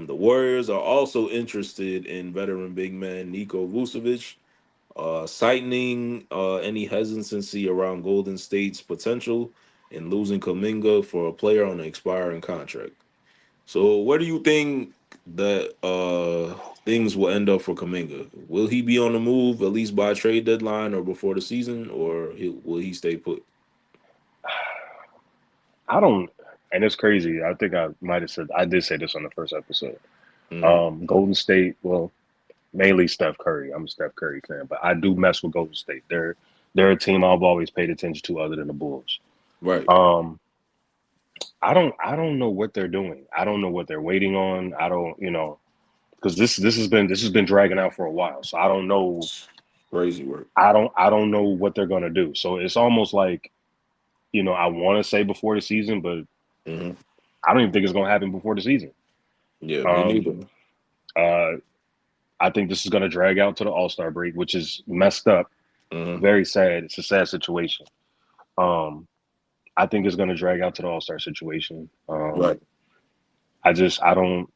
S1: The Warriors are also interested in veteran big man Niko Vucevic, citing any hesitancy around Golden State's potential in losing Kaminga for a player on an expiring contract. So, where do you think that things will end up for Kaminga? Will he be on the move at least by trade deadline or before the season, or will he stay put?
S3: I don't, and it's crazy. I think I might have said, I did say this on the first episode.
S1: Hmm.
S3: Golden State, well, mainly Steph Curry. I'm a Steph Curry fan, but I do mess with Golden State. They're a team I've always paid attention to other than the Bulls.
S1: Right.
S3: Um, I don't know what they're doing. I don't know what they're waiting on. I don't, because this has been dragging out for a while. So I don't know.
S1: Crazy work.
S3: I don't know what they're gonna do. So it's almost like, I want to say before the season, but
S1: Hmm.
S3: I don't even think it's gonna happen before the season.
S1: Yeah, me
S3: Um,
S1: neither.
S3: uh, I think this is gonna drag out to the All Star break, which is messed up.
S1: Hmm.
S3: Very sad. It's a sad situation. Um, I think it's gonna drag out to the All Star situation.
S1: Right.
S3: I don't,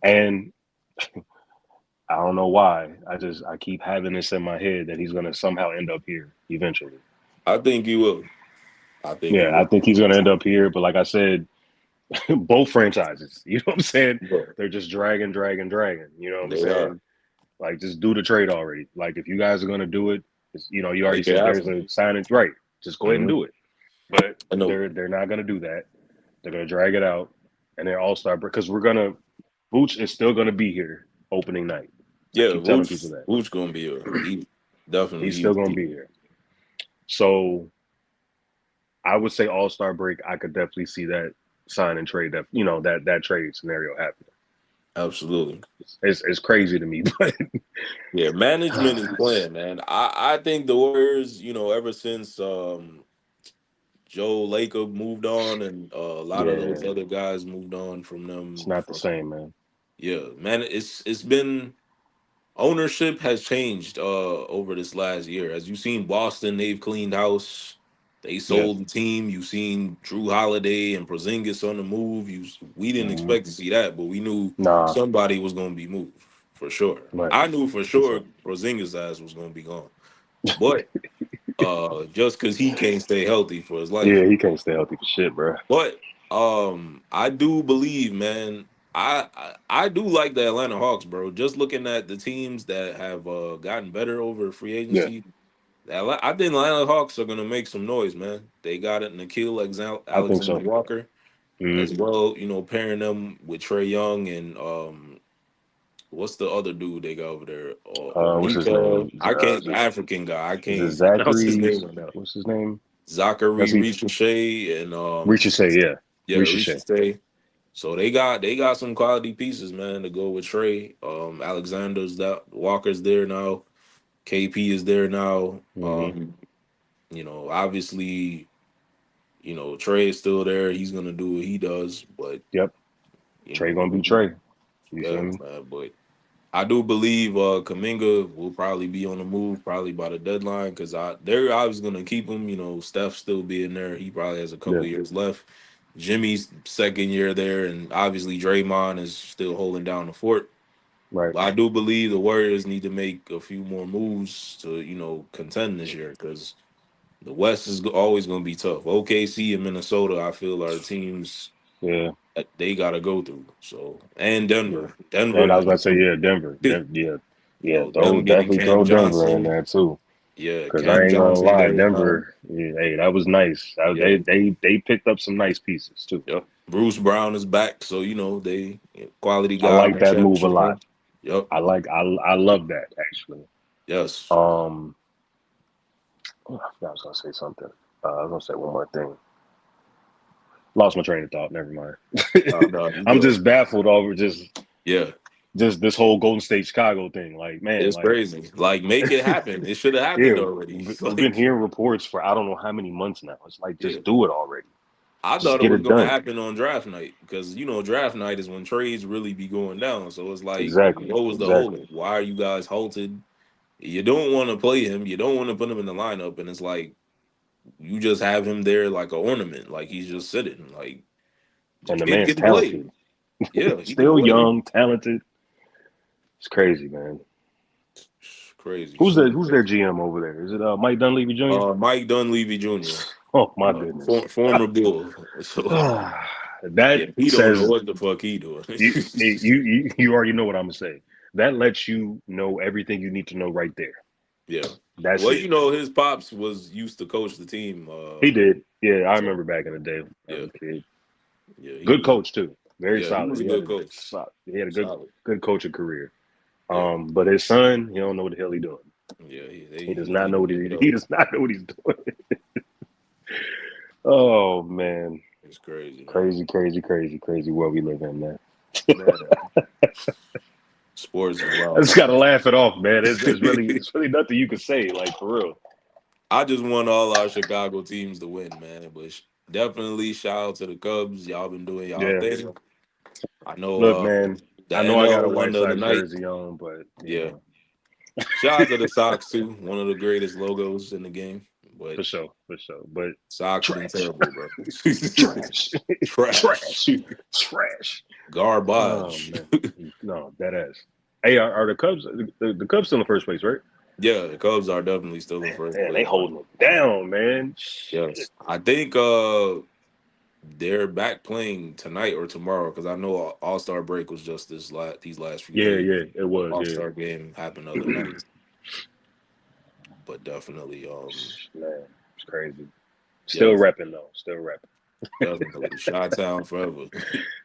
S3: and I don't know why. I keep having this in my head that he's gonna somehow end up here eventually.
S1: I think you will. I think you
S3: Yeah, I
S1: will.
S3: think he's gonna end up here. But like I said, both franchises, you know what I'm saying?
S1: Yeah,
S3: They're just dragging, dragging, dragging. You know what I'm
S1: they are.
S3: saying? Like just do the trade already. Like if you guys are gonna do it, you already
S1: Make it
S3: said there's
S1: happen.
S3: a signing right. Just go ahead and
S1: Hmm.
S3: do it. But
S1: I know.
S3: they're not gonna do that. They're gonna drag it out, and they're all star because we're gonna Booch is still gonna be here opening night. I
S1: Yeah,
S3: keep telling people that
S1: Vooch gonna be a he. Definitely,
S3: he's
S1: he
S3: still
S1: was
S3: gonna
S1: key.
S3: be here. So I would say All Star break. I could definitely see that sign and trade that trade scenario happening.
S1: Absolutely.
S3: It's crazy to me, but
S1: Yeah, management is playing, man. I think the Warriors, ever since Joe Lacob moved on and a lot of those
S3: yeah,
S1: other guys moved on from
S3: it's
S1: them
S3: not the
S1: from
S3: same, man.
S1: yeah, man, it's been ownership has changed over this last year. As you've seen Boston, they've cleaned house. They
S3: Yeah,
S1: sold the team. You've seen Drew Holiday and Porzingis on the move. We didn't
S3: mm,
S1: expect to see that, but we knew
S3: nah,
S1: somebody was going to be moved for sure.
S3: right,
S1: I knew for
S3: for
S1: sure
S3: sure.
S1: Porzingis' ass was going to be gone. But just because he can't stay healthy for his life.
S3: Yeah, he can't stay healthy for shit, bro.
S1: But I do believe, man. I do like the Atlanta Hawks, bro. Just looking at the teams that have gotten better over free
S3: Yeah,
S1: agency, I think the Atlanta Hawks are gonna make some noise, man. They got it,
S3: I think
S1: Alexander
S3: so.
S1: Walker
S3: Hmm.
S1: as well. You know, pairing them with Trey Young and what's the other dude they got over there?
S3: What's his name?
S1: Onika. I can't, the African guy. I
S3: Is it
S1: can't pronounce his
S3: Zachary?
S1: name right now.
S3: What's his name? That's
S1: Zachary
S3: he.
S1: Ricochet and
S3: Ricochet, yeah.
S1: yeah,
S3: Ricochet.
S1: Ricochet. So they got some quality pieces, man, to go with Trey. Alexander's that Walker's there now. KP is there now.
S3: Hmm.
S1: You know, obviously, you know, Trey is still there. He's gonna do what he does, but
S3: Yep.
S1: you
S3: Trey
S1: know,
S3: gonna be Trey. You
S1: yeah,
S3: feel me?
S1: but I do believe Kaminga will probably be on the move probably by the deadline because they're obviously gonna keep him. You know, Steph still being there. He probably has a couple
S3: Yeah.
S1: years left. Jimmy's second year there, and obviously Draymond is still holding down the fort.
S3: Right.
S1: But I do believe the Warriors need to make a few more moves to, you know, contend this year because the West is always going to be tough. OKC and Minnesota, I feel, are teams
S3: Yeah.
S1: that they got to go through. So, and
S3: Yeah.
S1: Denver, Denver
S3: And I was
S1: is,
S3: about to say, yeah, Denver.
S1: you
S3: Yeah. Yeah. Throw
S1: them getting
S3: definitely
S1: Cam
S3: throw Denver in
S1: Johnson.
S3: there too.
S1: Yeah,
S3: Cause I
S1: Cam
S3: ain't gonna
S1: Johnson
S3: lie,
S1: there now.
S3: Denver. Yeah, hey, that was nice.
S1: Yeah,
S3: They picked up some nice pieces too.
S1: yep. Bruce Brown is back, so you know they quality
S3: I
S1: guy on
S3: like
S1: the
S3: that move a
S1: championship
S3: lot.
S1: team. Yep.
S3: I love that actually.
S1: Yes.
S3: Um, I was gonna say something. I was gonna say one more thing. Lost my train of thought. Never mind.
S1: No, you
S3: I'm
S1: good.
S3: just baffled over
S1: Yeah.
S3: just this whole Golden State Chicago thing. Like, man,
S1: It's
S3: like,
S1: crazy. Like, make it happen. It should have
S3: yeah,
S1: happened already.
S3: we've been
S1: Like,
S3: hearing reports for I don't know how many months now. It's like
S1: yeah.
S3: just do it already.
S1: I
S3: Just
S1: thought it
S3: get
S1: was
S3: it
S1: gonna
S3: done.
S1: happen on draft night because you know draft night is when trades really be going down. So it's like,
S3: Exactly.
S1: what was the
S3: Exactly.
S1: hold? Why are you guys halted? You don't want to play him. You don't want to put him in the lineup, and it's like you just have him there like an ornament, like he's just sitting. Like the
S3: And the
S1: kid
S3: man's
S1: can play.
S3: talented.
S1: Yeah, he can
S3: Still
S1: play.
S3: young, talented. It's crazy, man.
S1: Crazy, super
S3: Who's their
S1: crazy.
S3: GM over there? Is it Mike Dunleavy Jr.?
S1: Mike Dunleavy Jr.
S3: Oh my goodness.
S1: Former Bill. So
S3: That
S1: yeah, he don't know
S3: says
S1: what the fuck he doing.
S3: you already know what I'm gonna say. That lets you know everything you need to know right there.
S1: Yeah.
S3: That's
S1: Well,
S3: it.
S1: you know, his pops was used to coach the team.
S3: He did. Yeah, I
S1: So
S3: remember back in the day as
S1: yeah,
S3: a kid.
S1: yeah,
S3: Good coach too. Very
S1: he
S3: solid.
S1: was a good coach.
S3: He had a
S1: Solid.
S3: good coaching career.
S1: Yeah,
S3: But his son, he don't know what the hell he doing.
S1: yeah,
S3: He does
S1: he
S3: not
S1: need
S3: know
S1: to
S3: what
S1: give it up.
S3: he does not know what he's doing. Oh man.
S1: It's crazy, man.
S3: Crazy, crazy, crazy, crazy world we live in, man.
S1: Man, sports is
S3: I
S1: wild
S3: just gotta
S1: sometimes.
S3: laugh it off, man. It's really nothing you can say, like for real.
S1: I just want all our Chicago teams to win, man. But definitely shout out to the Cubs. Y'all been doing y'all
S3: Yeah.
S1: thing. I know
S3: Look, man,
S1: the
S3: I know I got a
S1: NL won
S3: White
S1: the other
S3: Sox
S1: night.
S3: jersey on, but you
S1: Yeah.
S3: know,
S1: Shout out to the Sox too. One of the greatest logos in the game. But
S3: for sure, for sure. But
S1: Sox been
S3: trash,
S1: terrible, bro.
S3: trash,
S1: Trash.
S3: trash, trash. Oh
S1: Garbage.
S3: man, no, that ass. Hey, are the Cubs the Cubs still in first place, right?
S1: Yeah, the Cubs are definitely still in first
S3: Man, they
S1: place, bro.
S3: holding it down, man. Shit.
S1: Yes. I think they're back playing tonight or tomorrow because I know All Star break was just these last few
S3: Yeah,
S1: days.
S3: yeah, it was,
S1: All
S3: yeah.
S1: Star game happened the other night, but definitely
S3: Man, it's crazy. Still
S1: yes,
S3: repping though, still repping.
S1: definitely Shot Town forever.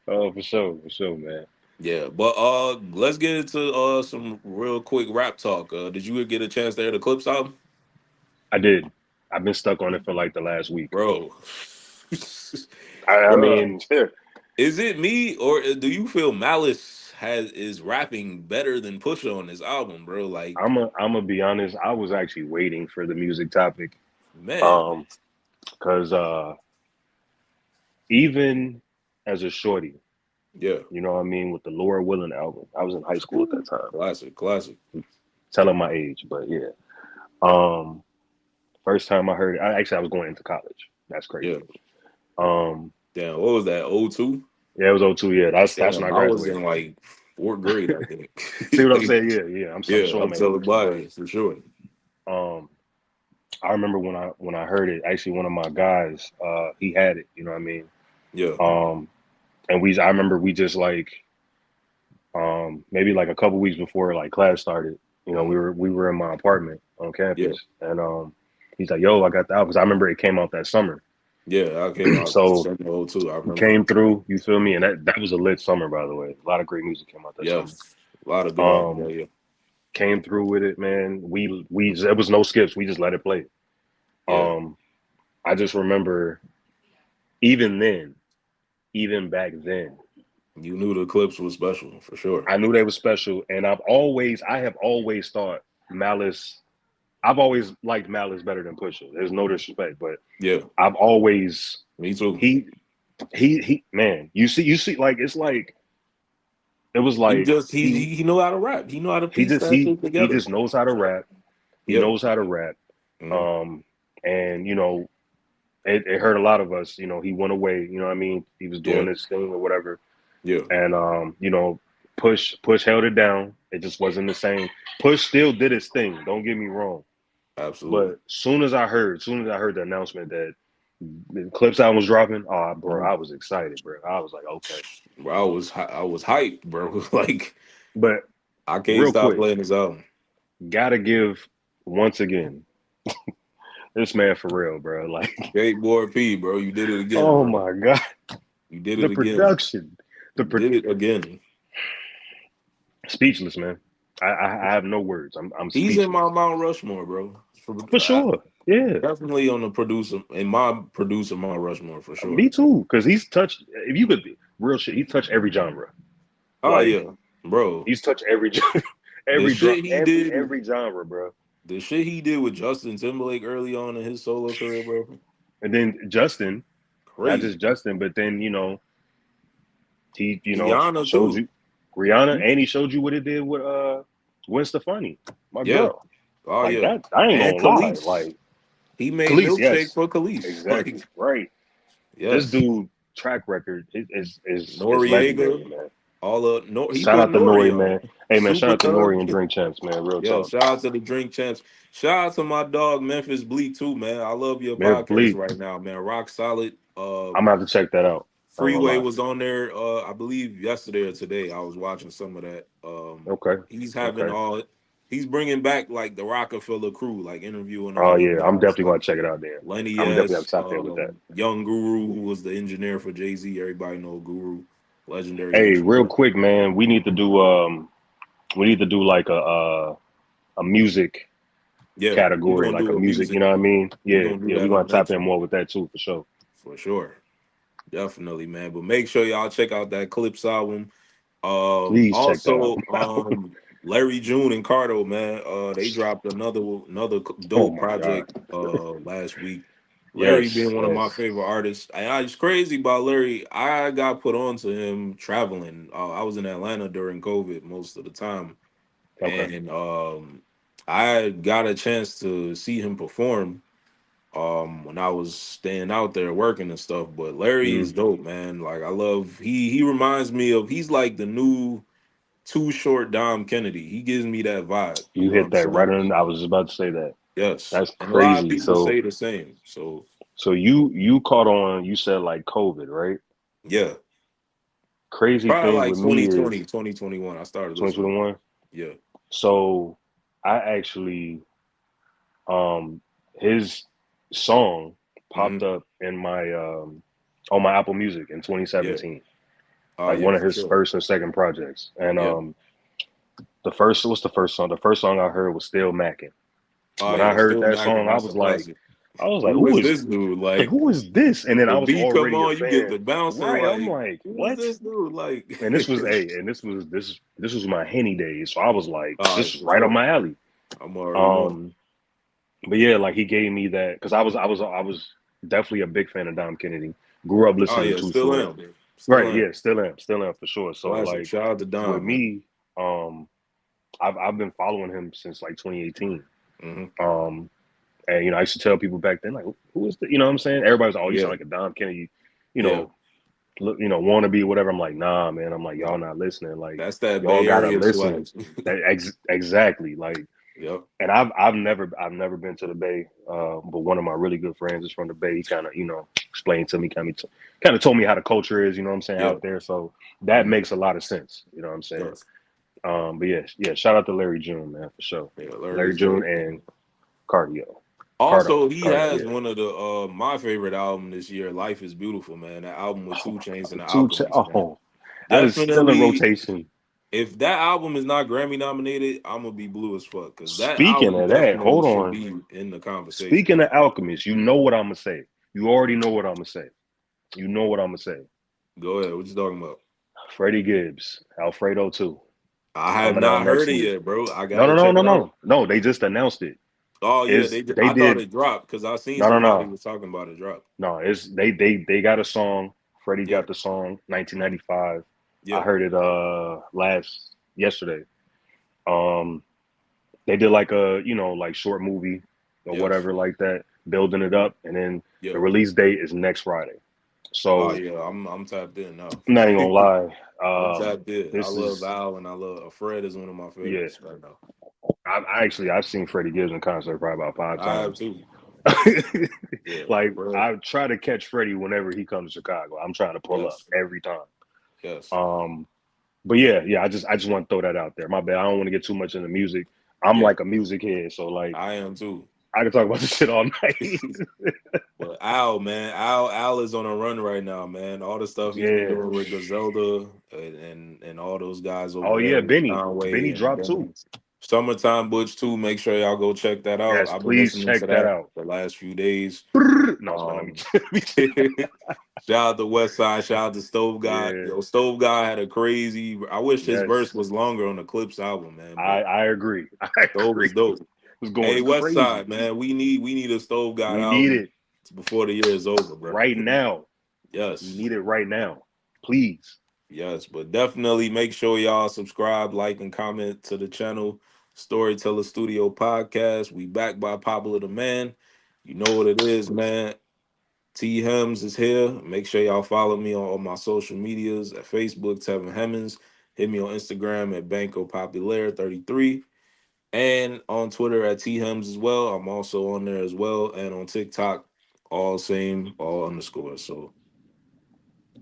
S3: Oh, for sure, man.
S1: Yeah, but let's get into some real quick rap talk. Did you get a chance to hear the Clips album?
S3: I did. I've been stuck on it for like the last week.
S1: Bro?
S3: I
S1: Bruh.
S3: mean,
S1: Is it me or do you feel Malice is rapping better than Pusha on this album, bro? Like,
S3: I'm gonna be honest. I was actually waiting for the music topic,
S1: man,
S3: um, because even as a shorty,
S1: yeah.
S3: you know what I mean, with the Laura Willing album, I was in high school at that time.
S1: Classic, classic.
S3: Telling my age, but yeah. Um, First time I heard it, I was going into college. That's
S1: Yeah.
S3: crazy. Um,
S1: Damn, what was that? O2.
S3: yeah, it was '02. Yeah, that's when
S1: Damn,
S3: I
S1: I was
S3: graduated.
S1: in like fourth grade, I think.
S3: See what I'm saying? Yeah, yeah. I'm
S1: Yeah,
S3: showing
S1: I'm
S3: my
S1: telling
S3: age, but
S1: by for sure.
S3: um, I remember when I heard it. Actually, one of my guys, he had it. You know what I mean?
S1: Yeah,
S3: Um, and I remember we just like maybe like a couple weeks before like class started. You know,
S1: mhm,
S3: we were in my apartment on
S1: yeah,
S3: campus, and he's like, "Yo, I got the album." Because I remember it came out that summer.
S1: yeah. I came out
S3: So
S1: summer '02. I
S3: he
S1: remember.
S3: came through. You feel me? And that was a lit summer, by the way. A lot of great music came out that summer.
S1: Yes, a lot of good albums
S3: Um,
S1: that year.
S3: came through with it, man. We there was no skips. We just let it play.
S1: Yeah,
S3: Um, I just remember even then, even back then,
S1: you knew the clips was special for sure.
S3: I knew they were special, and I have always thought Malice. I've always liked Malice better than Pusha. There's no disrespect, but
S1: Yeah,
S3: I've always
S1: me too.
S3: he man. You see, like it's like it was
S1: He
S3: like
S1: just he know how to rap. He know how to
S3: he
S1: piece
S3: just
S1: that shit
S3: he
S1: together.
S3: just knows how to rap. He
S1: Yeah,
S3: knows how to rap.
S1: mhm,
S3: Um, and it hurt a lot of us. He went away. You know what I mean? He was
S1: yeah,
S3: doing this thing or whatever,
S1: yeah.
S3: and Push held it down. It just wasn't the same. Push still did his thing. Don't get me wrong.
S1: Absolutely.
S3: But soon as I heard the announcement that the Clips album was dropping, oh, bro,
S1: Mhm.
S3: I was excited, bro. I was like, okay.
S1: Bro, I was hyped, bro. Like
S3: But
S1: I can't
S3: real
S1: stop
S3: quick,
S1: playing this album.
S3: gotta give once again this man for real, bro. Like,
S1: Skateboard P, bro. You did it again,
S3: oh
S1: bro.
S3: my god,
S1: You did
S3: the
S1: it again.
S3: production, the
S1: You
S3: pro-
S1: did it again.
S3: speechless, man. I have no words. I'm
S1: He's in my
S3: speechless
S1: Mount Rushmore, bro.
S3: for sure. Yeah,
S1: Definitely on the producer in my producer Mount Rushmore for sure.
S3: me too. Because he's touched. If you could be real shit, he's touched every genre.
S1: Oh
S3: Like
S1: yeah, bro.
S3: he's touched every
S1: The shit he did,
S3: every genre, bro.
S1: the shit he did with Justin Timberlake early on in his solo career, bro.
S3: And then Justin, not just
S1: Crazy.
S3: Justin, but then he
S1: Rihanna
S3: showed
S1: too.
S3: you Rihanna,
S1: He-
S3: and he showed you what it did with Gwen Stefani, my
S1: Yeah.
S3: girl.
S1: Oh
S3: Like
S1: yeah.
S3: that, I ain't
S1: And
S3: gonna lie.
S1: Khalees.
S3: Like
S1: He made
S3: Khalees,
S1: milkshake
S3: yes,
S1: for Khalees.
S3: exactly,
S1: Like,
S3: right. This
S1: yes.
S3: dude track record is legendary,
S1: Noriega.
S3: man.
S1: All of no he
S3: Shout
S1: put
S3: out to Nori,
S1: Nori on.
S3: man. Hey man, shout
S1: Super
S3: out to Nori and
S1: Thug.
S3: Drink Champs, man. Real
S1: Yeah,
S3: talk.
S1: shout out to the drink champs. Shout out to my dog Memphis Bleak too, man. I love your
S3: Man,
S1: podcast
S3: Bleak,
S1: right now, man. Rock solid.
S3: I'm gonna have to check that out. I ain't gonna
S1: Freeway
S3: lie.
S1: was on there, I believe yesterday or today. I was watching some of that.
S3: Okay,
S1: He's having
S3: okay.
S1: all he's bringing back like the Rockefeller crew, like interviewing
S3: Oh
S1: all them
S3: yeah, I'm
S1: guys,
S3: definitely
S1: like
S3: gonna check it out then.
S1: Lenny
S3: I'm definitely have
S1: S,
S3: to tap in with that.
S1: Young Guru, who was the engineer for Jay-Z. Everybody know Guru, legendary
S3: Hey, real
S1: engineer.
S3: quick, man, we need to do like a music
S1: Yeah, we're
S3: category,
S1: gonna
S3: like a
S1: do a
S3: music. You
S1: music.
S3: know what I mean?
S1: We're
S3: Yeah,
S1: gonna do
S3: yeah.
S1: that
S3: We're
S1: on
S3: gonna
S1: the
S3: tap
S1: next
S3: in
S1: one
S3: more with that too, for sure.
S1: for sure. Definitely, man. But make sure y'all check out that Clips album.
S3: Please check that out.
S1: Also, Larry June and Cardo, man. They dropped another
S3: Oh
S1: dope
S3: my god.
S1: project last week. Larry
S3: Yes,
S1: being one of my
S3: yes.
S1: favorite artists. And it's crazy about Larry. I got put on to him traveling. I was in Atlanta during COVID most of the time,
S3: Okay.
S1: and I got a chance to see him perform when I was staying out there working and stuff. But Larry
S3: Hmm.
S1: is dope, man. Like I love he reminds me of he's like the new Too Short Dom Kennedy. He gives me that vibe. You
S3: You
S1: know what
S3: hit
S1: I'm
S3: that right
S1: saying?
S3: on. I was about to say that.
S1: Yes.
S3: That's
S1: And a lot of
S3: crazy.
S1: people
S3: So
S1: say the same. So
S3: so you caught on. You said like COVID, right?
S1: yeah.
S3: Crazy
S1: Probably
S3: thing
S1: like
S3: with me is
S1: 2020, 2021. I started listening.
S3: 2021.
S1: Yeah.
S3: So I actually his song
S1: Hmm.
S3: popped up in my on my Apple Music in
S1: Yeah.
S3: 2017,
S1: Oh
S3: like
S1: yeah,
S3: one of
S1: for
S3: his
S1: sure.
S3: first and second projects. And
S1: Yeah.
S3: the first what's the first song? The first song I heard was Still Mackin'.
S1: Oh
S3: When I
S1: yeah,
S3: heard
S1: still
S3: that
S1: macking.
S3: song,
S1: That's a classic.
S3: I was like,
S1: Who is this dude? Like
S3: who is this? And then I
S1: the
S3: was
S1: beat come
S3: already a
S1: on, you get
S3: fan.
S1: the bouncer.
S3: Right. I'm
S1: Like,
S3: like,
S1: who is
S3: what?
S1: this dude? Like,
S3: And this was this was my Henny days. So I was like,
S1: all
S3: this
S1: right,
S3: is
S1: for
S3: right up
S1: sure.
S3: my alley.
S1: I'm already know.
S3: Um, but yeah, like he gave me that because I was definitely a big fan of Dom Kennedy. Grew up
S1: Oh
S3: listening
S1: yeah,
S3: to
S1: still
S3: Short.
S1: am. Still
S3: Right,
S1: am.
S3: yeah, still am for sure. So
S1: Classic.
S3: like
S1: Shout out to
S3: with
S1: Don, man.
S3: me, I've been following him since like 2018.
S1: Hmm.
S3: Um, and I used to tell people back then like, who is the, what I'm saying? Everybody's like, oh, you sound
S1: Yeah,
S3: like a Dom Kennedy, you
S1: yeah.
S3: know, look, wannabe, whatever. I'm like, nah, man. I'm like, y'all not listening. Like,
S1: That's that
S3: y'all
S1: Bay
S3: gotta
S1: Area
S3: listen.
S1: swag.
S3: Exactly. Like,
S1: Yep.
S3: And I've never been to the Bay, but one of my really good friends is from the Bay. He kind of explained to me, kind of told me how the culture is. You know what I'm saying
S1: Yeah.
S3: out there. So that
S1: Mm.
S3: makes a lot of sense. You know what I'm saying.
S1: Yes.
S3: But yeah, yeah. Shout out to Larry June, man, for sure.
S1: Yeah. Larry
S3: Larry
S1: is
S3: June
S1: dope.
S3: and Cardio,
S1: Also,
S3: Cardo,
S1: he
S3: Cardo.
S1: has
S3: Yeah.
S1: one of the my favorite album this year, "Life Is Beautiful," man. That album with
S3: Oh,
S1: 2 Chainz and the Alchemist, man.
S3: oh, that is still in
S1: Definitely,
S3: rotation.
S1: if that album is not Grammy nominated, I'm gonna be blue as fuck because that
S3: Speaking
S1: album
S3: of that,
S1: definitely
S3: hold
S1: should
S3: on.
S1: be in the conversation.
S3: Speaking of Alchemist, you know what I'm gonna say. You already know what I'm gonna say. You know what I'm gonna say.
S1: Go ahead. What you talking about?
S3: Freddie Gibbs, Alfredo 2,
S1: I have
S3: coming out
S1: not
S3: next
S1: heard it
S3: week.
S1: yet, bro. I
S3: No,
S1: gotta
S3: no, no,
S1: check
S3: no,
S1: it out.
S3: no, no. They just announced it.
S1: Oh yeah,
S3: Is
S1: they.
S3: they
S1: I thought
S3: did?
S1: it dropped because I seen
S3: No, no,
S1: somebody
S3: no,
S1: was talking about it drop.
S3: no. It's they got a song. Freddie
S1: Yeah.
S3: got the song
S1: Mhm.
S3: 1995. I
S1: Yeah.
S3: heard it last yesterday. Um, they did like a like short movie or
S1: Yes.
S3: whatever like that, building it up, and then the
S1: Yeah.
S3: release date is next Friday.
S1: Oh
S3: So
S1: yeah. I'm tapped in now.
S3: I'm not even gonna lie.
S1: I'm tapped in. I
S3: This
S1: love
S3: is
S1: Al and I love Fred is one of my
S3: yeah.
S1: favorites right now.
S3: I've seen Freddie Gibbs in concert probably about five
S1: I have
S3: times.
S1: too. Yeah.
S3: Like
S1: Fred.
S3: I try to catch Freddie whenever he comes to Chicago. I'm trying to pull up
S1: Yes.
S3: every time.
S1: Yes.
S3: Um, but yeah, yeah. I just want to throw that out there. My bad. I don't want to get too much into music. I'm
S1: Yeah.
S3: like a music head, so like
S1: I am too.
S3: I can talk about this shit all night.
S1: But Al, man, Al is on a run right now, man. All the stuff he's been
S3: Yeah.
S1: doing with Griselda and all those guys over
S3: Oh
S1: there
S3: yeah,
S1: with
S3: Benny.
S1: Conway
S3: Benny
S1: and
S3: dropped too.
S1: then Summertime Butch too. Make sure y'all go check that out.
S3: Yes,
S1: I've been
S3: please
S1: listening to
S3: check that
S1: that
S3: out.
S1: the last few days.
S3: No, it's fine. Let me.
S1: Um, shout out to West Side. Shout out to Stove God.
S3: Yeah.
S1: Yo, Stove God had a crazy. I wish his verse
S3: Yes.
S1: was longer on the Clips album, man.
S3: I
S1: But
S3: I agree. I
S1: Stove
S3: agree.
S1: is dope.
S3: It was going
S1: Hey, West
S3: crazy.
S1: Side, man, we need a Stove God
S3: We need
S1: album
S3: it
S1: before the year is over, bro.
S3: right now. We
S1: Yes,
S3: need it right now. Please.
S1: yes, but definitely make sure y'all subscribe, like, and comment to the channel. Storyteller Studio Podcast. We back by popular demand. You know what it is, man. T Hems is here. Make sure y'all follow me on all my social medias at Facebook, Tevin Hemmings. Hit me on Instagram at Banco Popular 33 and on Twitter at T Hems as well. I'm also on there as well. And on TikTok, all same, all underscore. So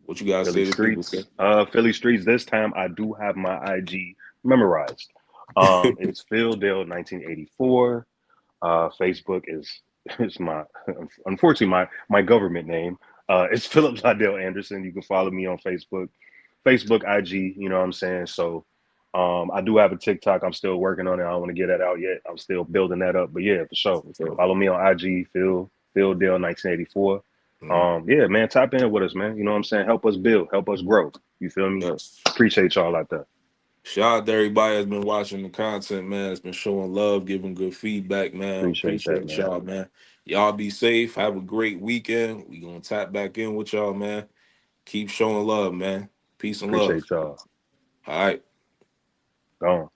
S1: what you guys say to people, sir?
S3: Philly Streets. This time I do have my IG memorized. It's Phil Dale 1984. Facebook is my unfortunately my government name. It's Philip Lydell Anderson. You can follow me on Facebook, IG. You know what I'm saying. So I do have a TikTok. I'm still working on it. I don't want to get that out yet. I'm still building that up. But yeah, for sure.
S1: So,
S3: Follow me on IG, Phil Dale 1984.
S1: mhm,
S3: Yeah, man, tap in with us, man. You know what I'm saying? Help us build, help us grow. You feel me?
S1: yes.
S3: Appreciate y'all out there.
S1: Shout out to everybody that's been watching the content, man. That's been showing love, giving good feedback, man.
S3: Appreciate that,
S1: Appreciate
S3: man.
S1: y'all, man. Y'all be safe. Have a great weekend. We gonna tap back in with y'all, man. Keep showing love, man. Peace and love.
S3: Appreciate y'all.
S1: All right.
S3: Gone.